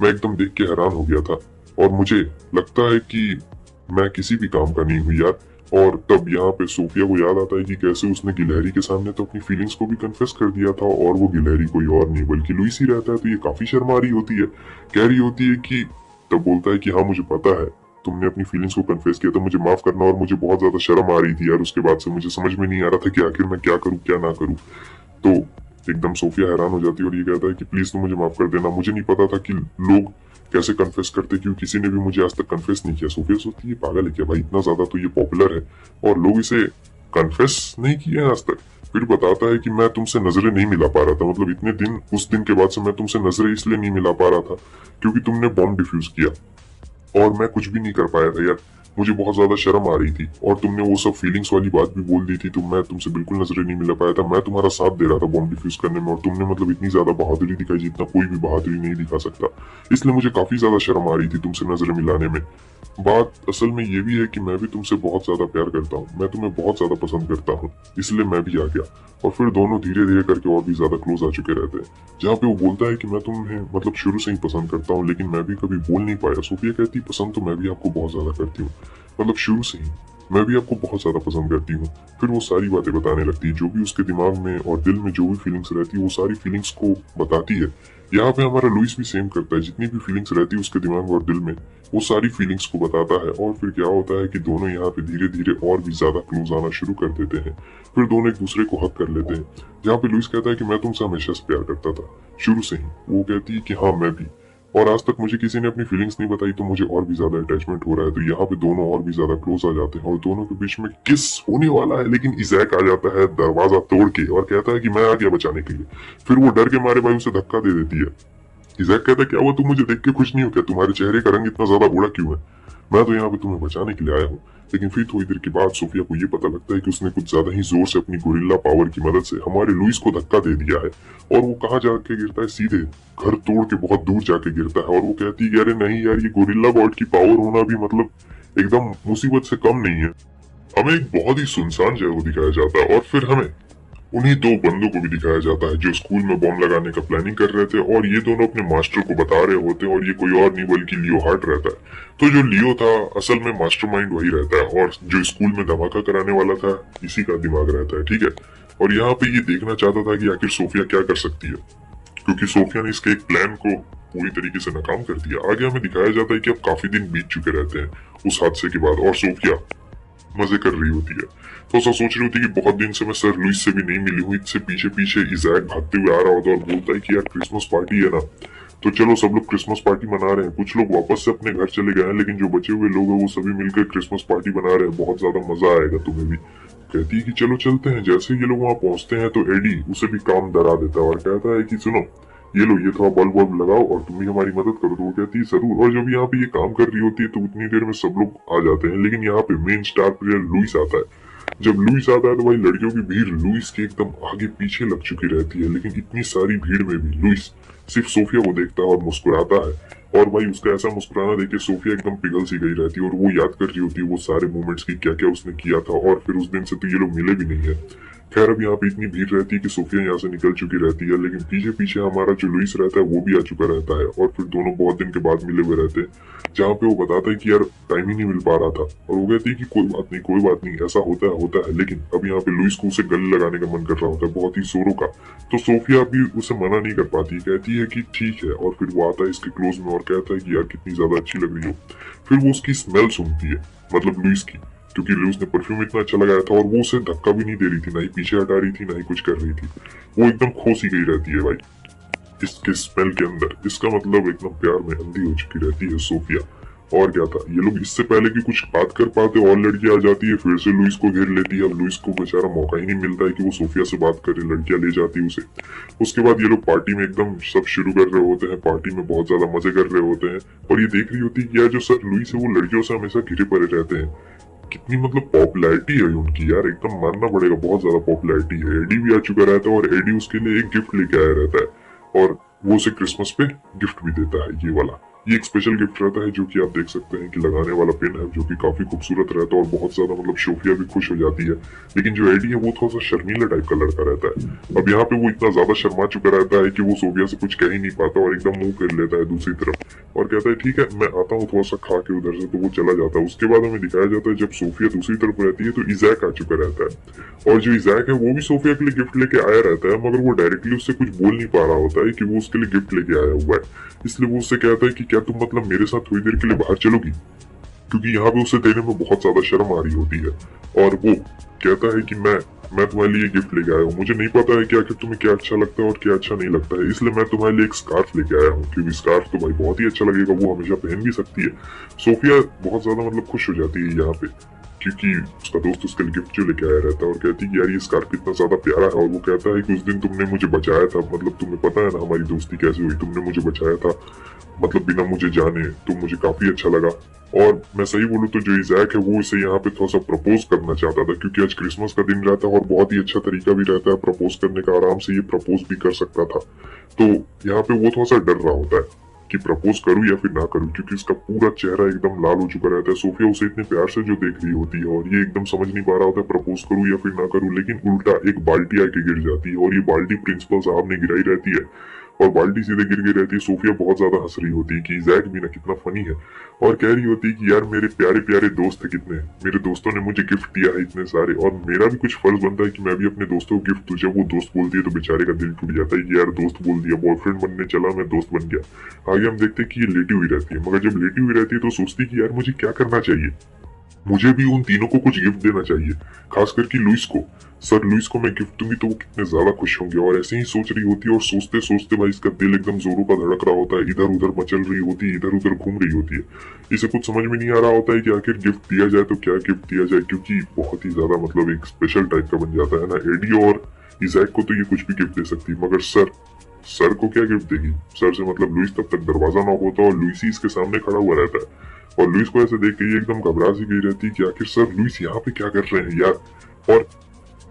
मैं एकदम देख के हैरान हो गया था और मुझे लगता है कि मैं किसी भी काम का नहीं हुई यार। और तब यहाँ पे सोफिया को याद आता है कि कैसे उसने गिलहरी के सामने तो अपनी फीलिंग्स को भी कन्फेस कर दिया था और वो गिलहरी कोई और नहीं बल्कि लुइस ही रहता है। तो ये काफी शर्मा रही होती है, कह रही होती है कि, तब बोलता है कि हाँ मुझे पता है तुमने अपनी फीलिंग्स को कन्फेस किया था, मुझे माफ करना, और मुझे बहुत ज्यादा शर्म आ रही थी यार। उसके बाद से मुझे समझ में नहीं आ रहा था कि आखिर मैं क्या करूँ क्या ना करूँ। तो एकदम सोफिया हैरान हो जाती है और ये कहता है कि प्लीज तुम मुझे माफ कर देना, मुझे नहीं पता था कि लोग कैसे कन्फेस करते, क्योंकि किसी ने भी मुझे आज तक कन्फेस नहीं किया। सोफिया सोचती है पागल है क्या भाई, इतना ज्यादा तो ये पॉपुलर है और लोग इसे कन्फेस नहीं किए आज तक। फिर बताता है कि मैं तुमसे नजरें नहीं मिला पा रहा था, मतलब इतने दिन, उस दिन के बाद से मैं तुमसे नजरें इसलिए नहीं मिला पा रहा था क्योंकि तुमने बॉम्ब डिफ्यूज किया और मैं कुछ भी नहीं कर पाया था यार। मुझे बहुत ज्यादा शर्म आ रही थी और तुमने वो सब फीलिंग्स वाली बात भी बोल दी थी, तो मैं तुमसे बिल्कुल नजरें नहीं मिला पाया था। मैं तुम्हारा साथ दे रहा था बॉम्ब डिफ्यूज करने में और तुमने मतलब इतनी ज्यादा बहादुरी दिखाई जितना कोई भी बहादुरी नहीं दिखा सकता, इसलिए मुझे काफी ज्यादा शर्म आ रही थी तुमसे नजरें मिलाने में। बात असल में ये भी है कि मैं भी तुमसे बहुत ज्यादा प्यार करता हूँ, मैं तुम्हें बहुत ज्यादा पसंद करता हूँ, इसलिए मैं भी आ गया। और फिर दोनों धीरे धीरे करके और भी ज्यादा क्लोज आ चुके रहते हैं, जहाँ पे वो बोलता है कि मैं तुम्हें मतलब शुरू से ही पसंद करता हूँ लेकिन मैं भी कभी बोल नहीं पाया। सोफिया कहती पसंद तो मैं भी आपको बहुत ज्यादा करती हूँ, मतलब शुरू से ही मैं भी आपको बहुत ज्यादा पसंद करती हूँ। फिर वो सारी बातें बताने लगती है, जो भी उसके दिमाग में और दिल में जो भी फीलिंग्स रहती है वो सारी फीलिंग्स को बताती है। यहाँ पे हमारा लुइस भी सेम करता है, जितनी भी फीलिंग्स रहती है उसके दिमाग और दिल में वो सारी फीलिंग्स को बताता है। और फिर क्या होता है कि दोनों यहाँ पे धीरे धीरे और भी ज्यादा क्लोज आना शुरू कर देते हैं। फिर दोनों एक दूसरे को हक कर लेते हैं, जहाँ पे लुइस कहता है कि मैं तुमसे हमेशा से प्यार करता था शुरू से ही। वो कहती है कि हाँ मैं भी, और आज तक मुझे किसी ने अपनी फीलिंग्स नहीं बताई तो मुझे और भी ज्यादा अटैचमेंट हो रहा है। तो यहाँ पे दोनों और भी ज्यादा क्लोज आ जाते हैं और दोनों के बीच में किस होने वाला है, लेकिन इज़ैक आ जाता है दरवाजा तोड़ के और कहता है कि मैं आ गया बचाने के लिए। फिर वो डर के मारे भाई उसे धक्का दे देती है। इज़ैक कहता है क्या हुआ, तुम मुझे देख के खुश नहीं हो क्या, तुम्हारे चेहरे का रंग इतना ज्यादा उड़ा क्यों है, मैं तो यहाँ पे तुम्हें बचाने के लिए आया हूँ। लेकिन फिर थोड़ी देर के बाद सोफिया को ये पता लगता है कि उसने कुछ ज्यादा ही जोर से अपनी गोरिल्ला पावर की मदद से हमारे लुइस को धक्का दे दिया है और वो कहाँ जाके गिरता है, सीधे घर तोड़ के बहुत दूर जाके गिरता है। और वो कहती है अरे नहीं यार, ये गोरिल्ला गॉड की पावर होना भी मतलब एकदम मुसीबत से कम नहीं है। हमें एक बहुत ही सुनसान जगह दिखाया जाता है और फिर हमें उन्हीं दो बंदों को भी दिखाया जाता है जो स्कूल में बॉम्ब लगाने का प्लानिंग कर रहे थे, और ये दोनों अपने मास्टर को बता रहे होते हैं, और ये कोई और नहीं बल्कि लियो हार्ट रहता है। तो जो लियो था असल में मास्टरमाइंड वही रहता है, और जो स्कूल में धमाका कराने वाला था इसी का दिमाग रहता है, ठीक है। और यहाँ पे ये देखना चाहता था कि आखिर सोफिया क्या कर सकती है, क्योंकि सोफिया ने इसके एक प्लान को पूरी तरीके से नाकाम कर दिया। आगे हमें दिखाया जाता है कि अब काफी दिन बीत चुके रहते हैं उस हादसे के बाद, और सोफिया मजे कर रही होती है। तो ऐसा सोच रही होती है कि बहुत दिन से मैं सर लुइस से भी नहीं मिली हुई। इससे पीछे पीछे इज़ैक भागते हुए आ रहा होता है और बोलता है कि यार क्रिसमस पार्टी है ना, तो चलो सब लोग क्रिसमस पार्टी मना रहे हैं। कुछ लोग वापस से अपने घर चले गए हैं, लेकिन जो बचे हुए लोग हैं वो सभी मिलकर क्रिसमस पार्टी बना रहे हैं। बहुत ज्यादा मजा आएगा तुम्हें भी। कहती है कि चलो चलते हैं। जैसे ही ये लोग वहां पहुंचते हैं तो एडी उसे भी काम डरा देता है और कहता है कि सुनो, ये लो, ये थोड़ा बल्ब वल्ब लगाओ और तुम भी हमारी मदद करो। तो वो कहती है जरूर। और जब यहाँ पे ये काम कर रही होती है तो उतनी देर में सब लोग आ जाते हैं, लेकिन यहाँ पे मेन स्टार प्लेयर लुइस आता है। जब लुइस आता है तो भाई लड़कियों की भीड़ लुइस के एकदम आगे पीछे लग चुकी रहती है, लेकिन इतनी सारी भीड़ में भी लुइस सिर्फ सोफिया को देखता है और मुस्कुराता है। और भाई उसका ऐसा मुस्कुराना देख के सोफिया एकदम पिघल सी गई रहती है, और वो याद कर रही होती है वो सारे मोमेंट्स की, क्या क्या उसने किया था। और फिर उस दिन से तो ये लोग मिले भी नहीं है। खैर अब यहाँ पे इतनी भीड़ रहती है कि सोफिया यहाँ से निकल चुकी रहती है, लेकिन पीछे पीछे हमारा जो लुइस रहता है वो भी आ चुका रहता है, और फिर दोनों बहुत दिन के बाद मिले हुए रहते हैं। जहाँ पे वो बताता है कि यार टाइम ही नहीं मिल पा रहा था, और वो कहती है कि कोई बात नहीं, कोई बात नहीं, ऐसा होता है। लेकिन अब यहाँ पे लुइस को उसे गले लगाने का मन कर रहा होता है, बहुत ही जोरों का। तो सोफिया भी उसे मना नहीं कर पाती, कहती है कि ठीक है। और फिर वो आता है इसके क्लोज में और कहता है कि यार कितनी ज्यादा अच्छी लग रही हो। फिर वो उसकी स्मेल सुनती है, मतलब लुइस की, क्योंकि लुइस ने परफ्यूम इतना अच्छा लगाया था, और वो उसे धक्का भी नहीं दे रही थी, ना ही पीछे हटा रही थी, ना ही कुछ कर रही थी। वो एकदम खो सी गई रहती है भाई इसके स्मेल के अंदर। इसका मतलब एकदम प्यार में अंधी हो चुकी रहती है सोफिया। और क्या था, ये लोग इससे पहले कि कुछ बात कर पाते और लड़की आ जाती है, फिर से लुइस को घेर लेती है। अब लुइस को बेचारा मौका ही नहीं मिलता है कि वो सोफिया से बात करे, लड़कियां ले जाती है उसे। उसके बाद ये लोग पार्टी में एकदम सब शुरू कर रहे होते हैं, पार्टी में बहुत ज्यादा मजे कर रहे होते हैं। और ये देख रही होती है कि यार जो सर लुइस है वो लड़कियों से हमेशा घिरे पड़े रहते हैं। कितनी मतलब पॉपुलैरिटी है उनकी यार, एकदम मानना पड़ेगा, बहुत ज्यादा पॉपुलैरिटी है। एडी भी आ चुका रहता है, और एडी उसके लिए एक गिफ्ट लेके आया रहता है, और वो उसे क्रिसमस पे गिफ्ट भी देता है, ये वाला। ये एक स्पेशल गिफ्ट रहता है जो कि आप देख सकते हैं कि लगाने वाला पेन है, जो कि काफी खूबसूरत रहता है, और बहुत ज्यादा मतलब सोफिया भी खुश हो जाती है। लेकिन जो एडी है वो थोड़ा सा शर्मीला टाइप का लड़का रहता है। अब यहाँ पे वो इतना ज्यादा शर्मा चुका रहता है कि वो सोफिया से कुछ कह ही नहीं पाता, और एकदम मुंह कर लेता है दूसरी तरफ, और कहता है ठीक है मैं आता हूँ थोड़ा सा खा के उधर से। तो वो चला जाता है। उसके बाद हमें दिखाया जाता है जब सोफिया दूसरी तरफ रहती है तो इज़ैक आ चुका रहता है, और जो इज़ैक है वो भी सोफिया के लिए गिफ्ट लेके आया रहता है, मगर वो डायरेक्टली उससे कुछ बोल नहीं पा रहा होता है कि वो उसके लिए गिफ्ट लेके आया हुआ है। इसलिए वो उससे कहता है कि क्या तुम मतलब मेरे साथ थोड़ी देर के लिए बाहर चलोगी, क्योंकि यहाँ पे उसे देने में बहुत ज्यादा शर्म आ रही होती है। और वो कहता है कि मैं तुम्हारे लिए गिफ्ट लेके आया हूँ, मुझे नहीं पता है कि आखिर तुम्हें क्या अच्छा लगता है और क्या अच्छा नहीं लगता है, इसलिए मैं तुम्हारे लिए एक स्कार्फ लेके आया हूँ, क्योंकि स्कार्फ तो भाई बहुत ही अच्छा लगेगा, वो हमेशा पहन भी सकती है। सोफिया बहुत ज्यादा मतलब खुश हो जाती है यहाँ पे, क्योंकि उसका दोस्त उसके लिए गिफ्ट जो लेके आया रहता है, और कहती है कि यार ये स्कार्फ कितना ज्यादा प्यारा है। और वो कहता है कि उस दिन तुमने मुझे बचाया था, मतलब तुम्हें पता है ना हमारी दोस्ती कैसे हुई, तुमने मुझे बचाया था, मतलब बिना मुझे जाने, तो मुझे काफी अच्छा लगा। और मैं सही बोलूं तो जो इज़ैक है वो इसे यहाँ पे थोड़ा सा प्रपोज करना चाहता था, क्योंकि आज क्रिसमस का दिन रहता है और बहुत ही अच्छा तरीका भी रहता है प्रपोज करने का, आराम से ये प्रपोज भी कर सकता था। तो यहाँ पे वो थोड़ा सा डर रहा होता है कि प्रपोज करूं या फिर ना करूं, क्योंकि इसका पूरा चेहरा एकदम लाल हो चुका रहता है। सोफिया उसे इतने प्यार से जो देख रही होती है, और ये एकदम समझ नहीं पा रहा होता है प्रपोज करूं या फिर ना करूं। लेकिन उल्टा एक बाल्टी आके गिर जाती है, और ये बाल्टी प्रिंसिपल साहब ने गिराई रहती है, और बाल्टी सीधे गिर गई रहती है। सोफिया बहुत ज्यादा हंस रही होती है कि इज़ैक भी ना कितना फनी है, और कह रही होती है कि यार मेरे प्यारे प्यारे दोस्त है कितने, मेरे दोस्तों ने मुझे गिफ्ट दिया है इतने सारे, और मेरा भी कुछ फर्ज बनता है कि मैं भी अपने दोस्तों को गिफ्ट दूं। जब वो दोस्त बोलती है तो बेचारे का दिल टूट जाता है कि यार दोस्त बोल दिया, बॉयफ्रेंड बनने चला मैं दोस्त बन गया। आगे हम देखते हैं कि ये लेटी हुई रहती है, मगर जब लेटी हुई रहती है तो सोचती है कि यार मुझे क्या करना चाहिए, मुझे भी उन तीनों को कुछ गिफ्ट देना चाहिए, खासकर कि लुइस को। सर लुइस को मैं गिफ्ट दूंगी तो वो कितने ज्यादा खुश होंगे। और ऐसे ही सोच रही होती है, और सोचते सोचते भाई इसका दिल एकदम जोरों का धड़क रहा होता है, इधर उधर मचल रही होती है, इधर उधर घूम रही होती है। इसे कुछ समझ में नहीं आ रहा होता है कि आखिर गिफ्ट दिया जाए तो क्या गिफ्ट दिया जाए, क्योंकि बहुत ही ज्यादा मतलब एक स्पेशल टाइप का बन जाता है ना। एडी और इज़ैक को तो ये कुछ भी गिफ्ट दे सकती है, मगर सर को क्या गिफ्ट देगी। सर से मतलब लुइस तब तक दरवाजा ना होता, और लुइस ही इसके सामने खड़ा हुआ रहता है, और लुइस को ऐसे देख के ये एकदम घबरा सी गई रहती है कि आखिर सर लुइस यहाँ पे क्या कर रहे हैं यार। और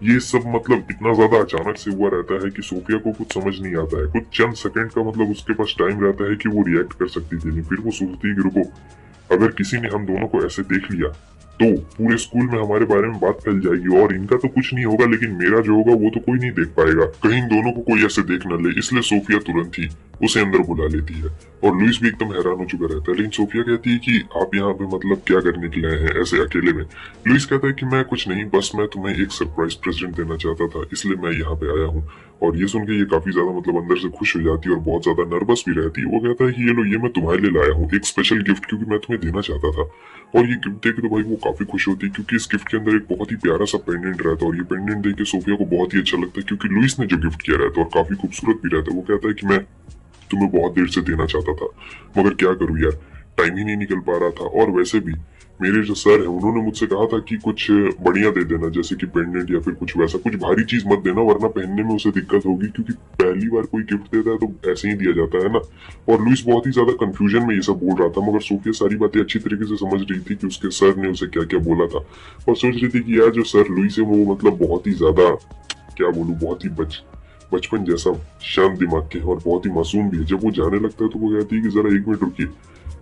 ये सब मतलब इतना ज्यादा अचानक से हुआ रहता है कि सोफिया को कुछ समझ नहीं आता है। कुछ चंद सेकंड का मतलब उसके पास टाइम रहता है कि वो रिएक्ट कर सकती थी, नहीं फिर वो सोचती है कि रुको, अगर किसी ने हम दोनों को ऐसे देख लिया तो पूरे स्कूल में हमारे बारे में बात फैल जाएगी और इनका तो कुछ नहीं होगा, लेकिन मेरा जो होगा वो तो कोई नहीं देख पाएगा, कहीं इन दोनों को कोई ऐसे देख न ले। इसलिए सोफिया तुरंत ही उसे अंदर बुला लेती है और लुइस भी एकदम हैरान हो चुका रहता है। लेकिन सोफिया कहती है कि आप यहाँ पे मतलब क्या करने के लिए आए हैं ऐसे अकेले में। लुइस कहता है कि मैं कुछ नहीं, बस मैं तुम्हें एक सरप्राइज प्रेजेंट देना चाहता था, इसलिए मैं यहाँ पे आया हूँ। और ये सुन के ये काफी ज्यादा मतलब अंदर से खुश हो जाती है और बहुत ज्यादा नर्वस भी रहती है। वो कहता है कि ये लो, ये मैं तुम्हारे लिए लाया हूँ, एक स्पेशल गिफ्ट, क्योंकि मैं तुम्हें देना चाहता था। और ये गिफ्ट देख के तो भाई वो काफी खुश होती है, क्योंकि इस गिफ्ट के अंदर एक बहुत ही प्यारा सा पेंडेंट रहता है। और ये पेंडेंट देख के सोफिया को बहुत ही अच्छा लगता है, क्योंकि लुइस ने जो गिफ्ट किया रहता है और काफी खूबसूरत भी रहता है। वो कहता है कि मैं तुम्हें बहुत देर से देना चाहता था, मगर क्या करूं यार, टाइम ही नहीं निकल पा रहा था। और वैसे भी मेरे जो सर है उन्होंने मुझसे कहा था कि कुछ बढ़िया दे देना, जैसे कि पेंडेंट या फिर कुछ वैसा, कुछ भारी चीज मत देना वरना पहनने में उसे दिक्कत होगी, क्योंकि पहली बार कोई गिफ्ट देता है तो ऐसे ही दिया जाता है ना। और लुइस बहुत ही ज्यादा कंफ्यूजन में ये सब बोल रहा था, मगर सोफिया सारी बातें अच्छी तरीके से समझ रही थी कि उसके सर ने उसे क्या क्या बोला था। और सोच रही थी कि यार जो सर लुइस है वो मतलब बहुत ही ज्यादा, क्या बोलूं, बहुत ही बचपन जैसा शांत दिमाग के हैं और बहुत ही मासूम भी है। जब वो जाने लगता है तो वो कहती है कि जरा एक मिनट रुकिए,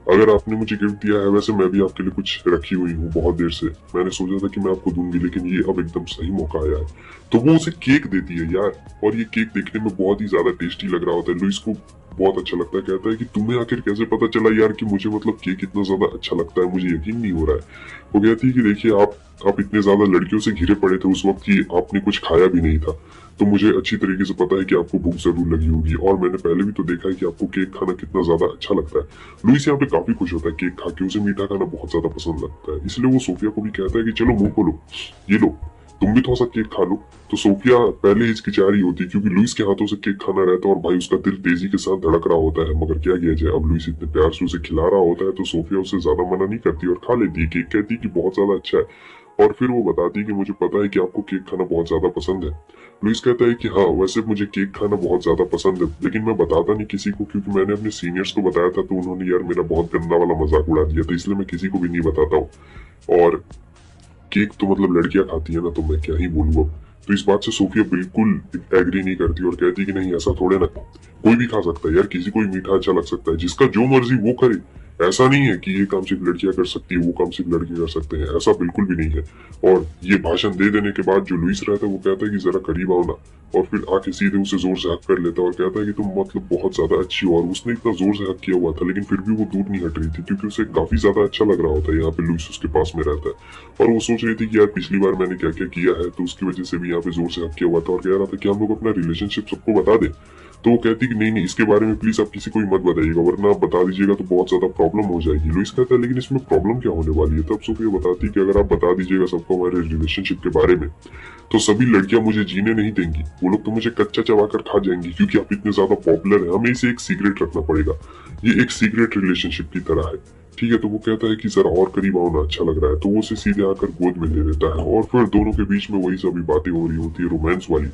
अगर आपने मुझे गिफ्ट दिया है, वैसे मैं भी आपके लिए कुछ रखी हुई हूँ बहुत देर से, मैंने सोचा था कि मैं आपको दूंगी, लेकिन ये अब एकदम सही मौका आया है। तो वो उसे केक देती है यार, और ये केक देखने में बहुत ही ज्यादा टेस्टी लग रहा होता है। लुइस को बहुत अच्छा लगता है, कहता है कि तुम्हें आखिर कैसे पता चला यार कि मुझे मतलब केक इतना ज्यादा अच्छा लगता है, मुझे यकीन नहीं हो रहा है। वो कहती है कि देखिए आप इतने ज्यादा लड़कियों से घिरे पड़े थे उस वक्त कि आपने कुछ खाया भी नहीं था, तो मुझे अच्छी तरीके से पता है कि आपको भूख जरूर लगी होगी, और मैंने पहले भी तो देखा है कि आपको केक खाना कितना ज्यादा अच्छा लगता है। लुइस यहाँ पे काफी खुश होता है केक खा के, उसे मीठा खाना बहुत ज्यादा पसंद लगता है। इसलिए वो सोफिया को भी कहता है कि चलो मुंह खोलो, ये लो, तुम भी थोड़ा सा केक खा लो। तो सोफिया पहले हिचकिचा रही होती है, क्योंकि लुइस के हाथों से केक खाना रहता है और भाई उसका दिल तेजी के साथ धड़क रहा होता है, मगर क्या किया जाए, अब लुइस इतने प्यार से उसे खिला रहा होता है तो सोफिया उसे ज्यादा मना नहीं करती और खा लेती है केक, कहती है कि बहुत ज्यादा अच्छा है। और फिर वो बताती है कि मुझे पता है कि आपको केक खाना बहुत ज्यादा पसंद है। लुइस कहता है कि हाँ, वैसे मुझे केक खाना बहुत ज्यादा पसंद है, लेकिन मैं बताता नहीं किसी को, क्योंकि मैंने अपने सीनियर्स को बताया था तो उन्होंने यार मेरा बहुत गंदा वाला मजाक उड़ा दिया था, इसलिए मैं किसी को भी नहीं बताता हूँ। और केक तो मतलब लड़कियां खाती है ना, तो मैं क्या ही बोलूँ अब। तो इस बात से सोफिया बिल्कुल एग्री नहीं करती और कहती कि नहीं, ऐसा थोड़े ना, कोई भी खा सकता है यार, किसी को भी मीठा अच्छा लग सकता है, जिसका जो मर्जी वो करे। ऐसा नहीं है कि ये काम सिर्फ लड़कियां कर सकती है, वो काम सिर्फ लड़के कर सकते हैं, ऐसा बिल्कुल भी नहीं है। और ये भाषण दे देने के बाद जो लुइस रहता है वो कहता है कि जरा करीब आओ ना, और फिर आके सीधे उसे जोर से हक कर लेता है और कहता है कि तुम मतलब बहुत ज्यादा अच्छी हो। और उसने इतना जोर से हक किया हुआ था, लेकिन फिर भी वो दूर नहीं हट रही थी, क्योंकि उसे काफी ज्यादा अच्छा लग रहा होता है यहाँ पे लुइस उसके पास में रहता है। और वो सोच रही थी कि यार पिछली बार मैंने क्या क्या किया है, तो उसकी वजह से भी यहाँ पे जोर से हक किया हुआ था, और कह रहा था कि हम लोग अपना रिलेशनशिप सबको बता दे। तो वो कहती कि नहीं नहीं, इसके बारे में प्लीज आप किसी को भी मत बताइएगा, वरना आप बता दीजिएगा तो बहुत ज्यादा प्रॉब्लम हो जाएगी। लुइस कहता है लेकिन इसमें प्रॉब्लम क्या होने वाली है। तब सोफिया बताती कि अगर आप बता दीजिएगा सबको हमारे रिलेशनशिप के बारे में, तो सभी लड़कियां मुझे जीने नहीं देंगी, वो लोग तो मुझे कच्चा चबा कर खा जाएंगी, क्योंकि आप इतने ज्यादा पॉपुलर है, हमें इसे एक सीक्रेट रखना पड़ेगा, ये एक सीक्रेट रिलेशनशिप की तरह है, ठीक है। तो वो कहता है कि जरा और करीब आओ ना, अच्छा लग रहा है। तो वो उसे सीधे आकर गोद में ले लेता है, और फिर दोनों के बीच में वही सभी बातें हो रही होती है रोमांस वाली,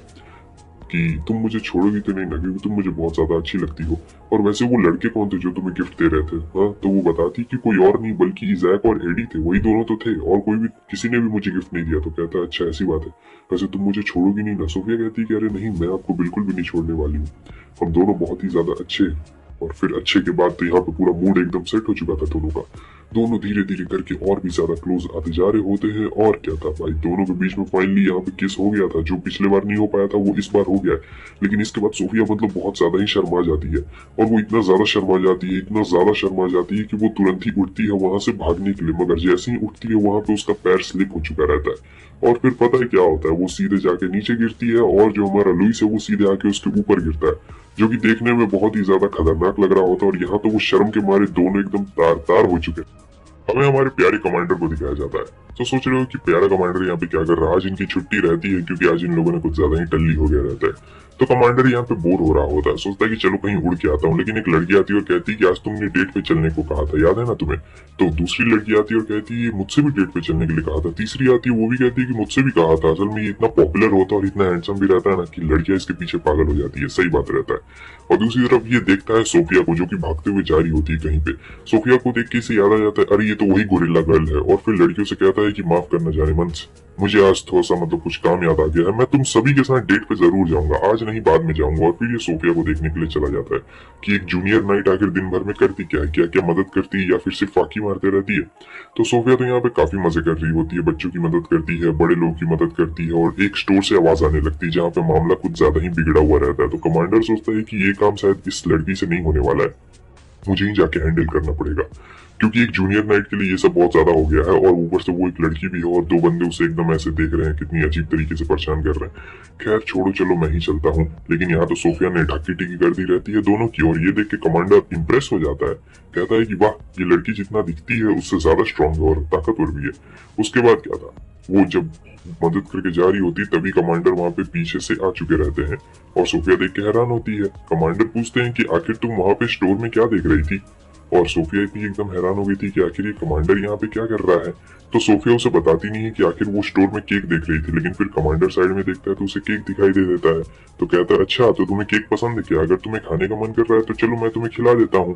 कि तुम मुझे छोड़ोगी तो नहीं ना, क्योंकि तुम मुझे बहुत ज्यादा अच्छी लगती हो। और वैसे वो लड़के कौन थे जो तुम्हें गिफ्ट दे रहे थे? हाँ, तो वो बताती कि कोई और नहीं बल्कि इज़ैक और एडी थे, वही दोनों तो थे, और कोई भी किसी ने भी मुझे गिफ्ट नहीं दिया। तो कहता है अच्छा ऐसी बात है, वैसे तुम मुझे छोड़ोगी नहीं ना? सोफिया कहती है कि अरे नहीं, मैं आपको बिल्कुल भी नहीं छोड़ने वाली हूँ, हम दोनों बहुत ही ज्यादा अच्छे हैं। और फिर अच्छे के बाद तो यहाँ पे पूरा मूड एकदम सेट हो चुका था दोनों का, दोनों धीरे धीरे करके और भी ज्यादा क्लोज आते जा रहे होते हैं। और क्या था भाई, दोनों के बीच में फाइनली यहाँ पे किस हो गया था, जो पिछले बार नहीं हो पाया था वो इस बार हो गया है। लेकिन इसके बाद सोफिया मतलब बहुत ज्यादा ही शर्मा जाती है, और वो इतना ज्यादा शर्मा जाती है, इतना ज्यादा शर्मा जाती है कि वो तुरंत ही उठती है वहां से भागने के लिए, मगर जैसे ही उठती है वहां पे उसका पैर स्लिप हो चुका रहता है। और फिर पता है क्या होता है, वो सीधे जाके नीचे गिरती है, और जो हमारा लुइस है वो सीधे आके उसके ऊपर गिरता है, जो कि देखने में बहुत ही ज्यादा खतरनाक लग रहा होता है। और यहाँ तो वो शर्म के मारे दोनों एकदम तार तार हो चुके हैं। हमें हमारे प्यारे कमांडर को दिखाया जाता है। तो सोच रहे हो कि प्यारा कमांडर यहाँ पे क्या कर रहा है? आज इनकी छुट्टी रहती है, क्योंकि आज इन लोगों ने कुछ ज्यादा ही टल्ली हो गया रहता है। तो कमांडर यहाँ पे बोर हो रहा होता है, सोचता है कि चलो कहीं उड़ के आता हूँ। लेकिन एक लड़की आती है और कहती है कि आज तुमने डेट पे चलने को कहा था, याद है ना तुम्हें? तो दूसरी लड़की आती है और कहती है मुझसे भी डेट पे चलने के लिए कहा था। तीसरी आती है, वो भी कहती है कि मुझसे भी कहा था। असल में ये इतना पॉपुलर होता है और इतना हैंडसम भी रहता है ना, कि लड़कियां इसके पीछे पागल हो जाती है, सही बात रहता है। और दूसरी तरफ ये देखता है सोफिया को, जो कि भागते हुए जा रही होती है कहीं पे। सोफिया को देख के इसे याद आ जाता है, अरे ये तो वही गोरिल्ला गर्ल है। और फिर लड़कियों से कहता है कि माफ करना जाने मन, मुझे आज थोड़ा सा मतलब कुछ काम याद आ गया है, मैं तुम सभी के साथ डेट पे जरूर जाऊंगा, आज नहीं बाद में जाऊंगा। और फिर ये सोफिया को देखने के लिए चला जाता है कि एक जूनियर नाइट आखिर दिन भर में करती क्या है, क्या क्या मदद करती है या फिर सिर्फ फाकी मारते रहती है। तो सोफिया तो यहाँ पे काफी मजे कर रही होती है, बच्चों की मदद करती है, बड़े लोगों की मदद करती है, और एक स्टोर से आवाज आने लगती है जहाँ पे मामला कुछ ज्यादा ही बिगड़ा हुआ रहता है। तो कमांडर सोचता है कि ये काम शायद इस लड़की से नहीं होने वाला है, मुझे ही जाके हैंडल करना पड़ेगा, क्योंकि एक जूनियर नाइट के लिए ये सब बहुत ज्यादा हो गया है। और ऊपर से वो एक लड़की भी है और दो बंदे उसे एकदम ऐसे देख रहे हैं, कितनी अजीब तरीके से परेशान कर रहे हैं। खैर छोड़ो, चलो मैं ही चलता हूँ। लेकिन यहाँ तो सोफिया ने ढक्की टिकी कर दी रहती है दोनों की, और ये देख के कमांडर इंप्रेस हो जाता है, कहता है कि वाह, ये लड़की जितना दिखती है उससे ज्यादा स्ट्रांग है और ताकतवर भी है। उसके बाद क्या था, वो जब मदद करके जा रही होती तभी कमांडर वहां पे पीछे से आ चुके रहते हैं, और सोफिया देख के हैरान होती है। कमांडर पूछते हैं कि आखिर तुम वहां पे स्टोर में क्या देख रही थी, और सोफिया इतनी एकदम हैरान हो गई थी कि आखिर ये कमांडर यहाँ पे क्या कर रहा है। तो सोफिया उसे बताती नहीं है कि आखिर वो स्टोर में केक देख रही थी, लेकिन फिर कमांडर साइड में देखता है तो उसे केक दिखाई दे देता है। तो कहता है अच्छा, तो तुम्हें केक पसंद है क्या, अगर तुम्हें खाने का मन कर रहा है तो चलो मैं तुम्हें खिला देता हूँ।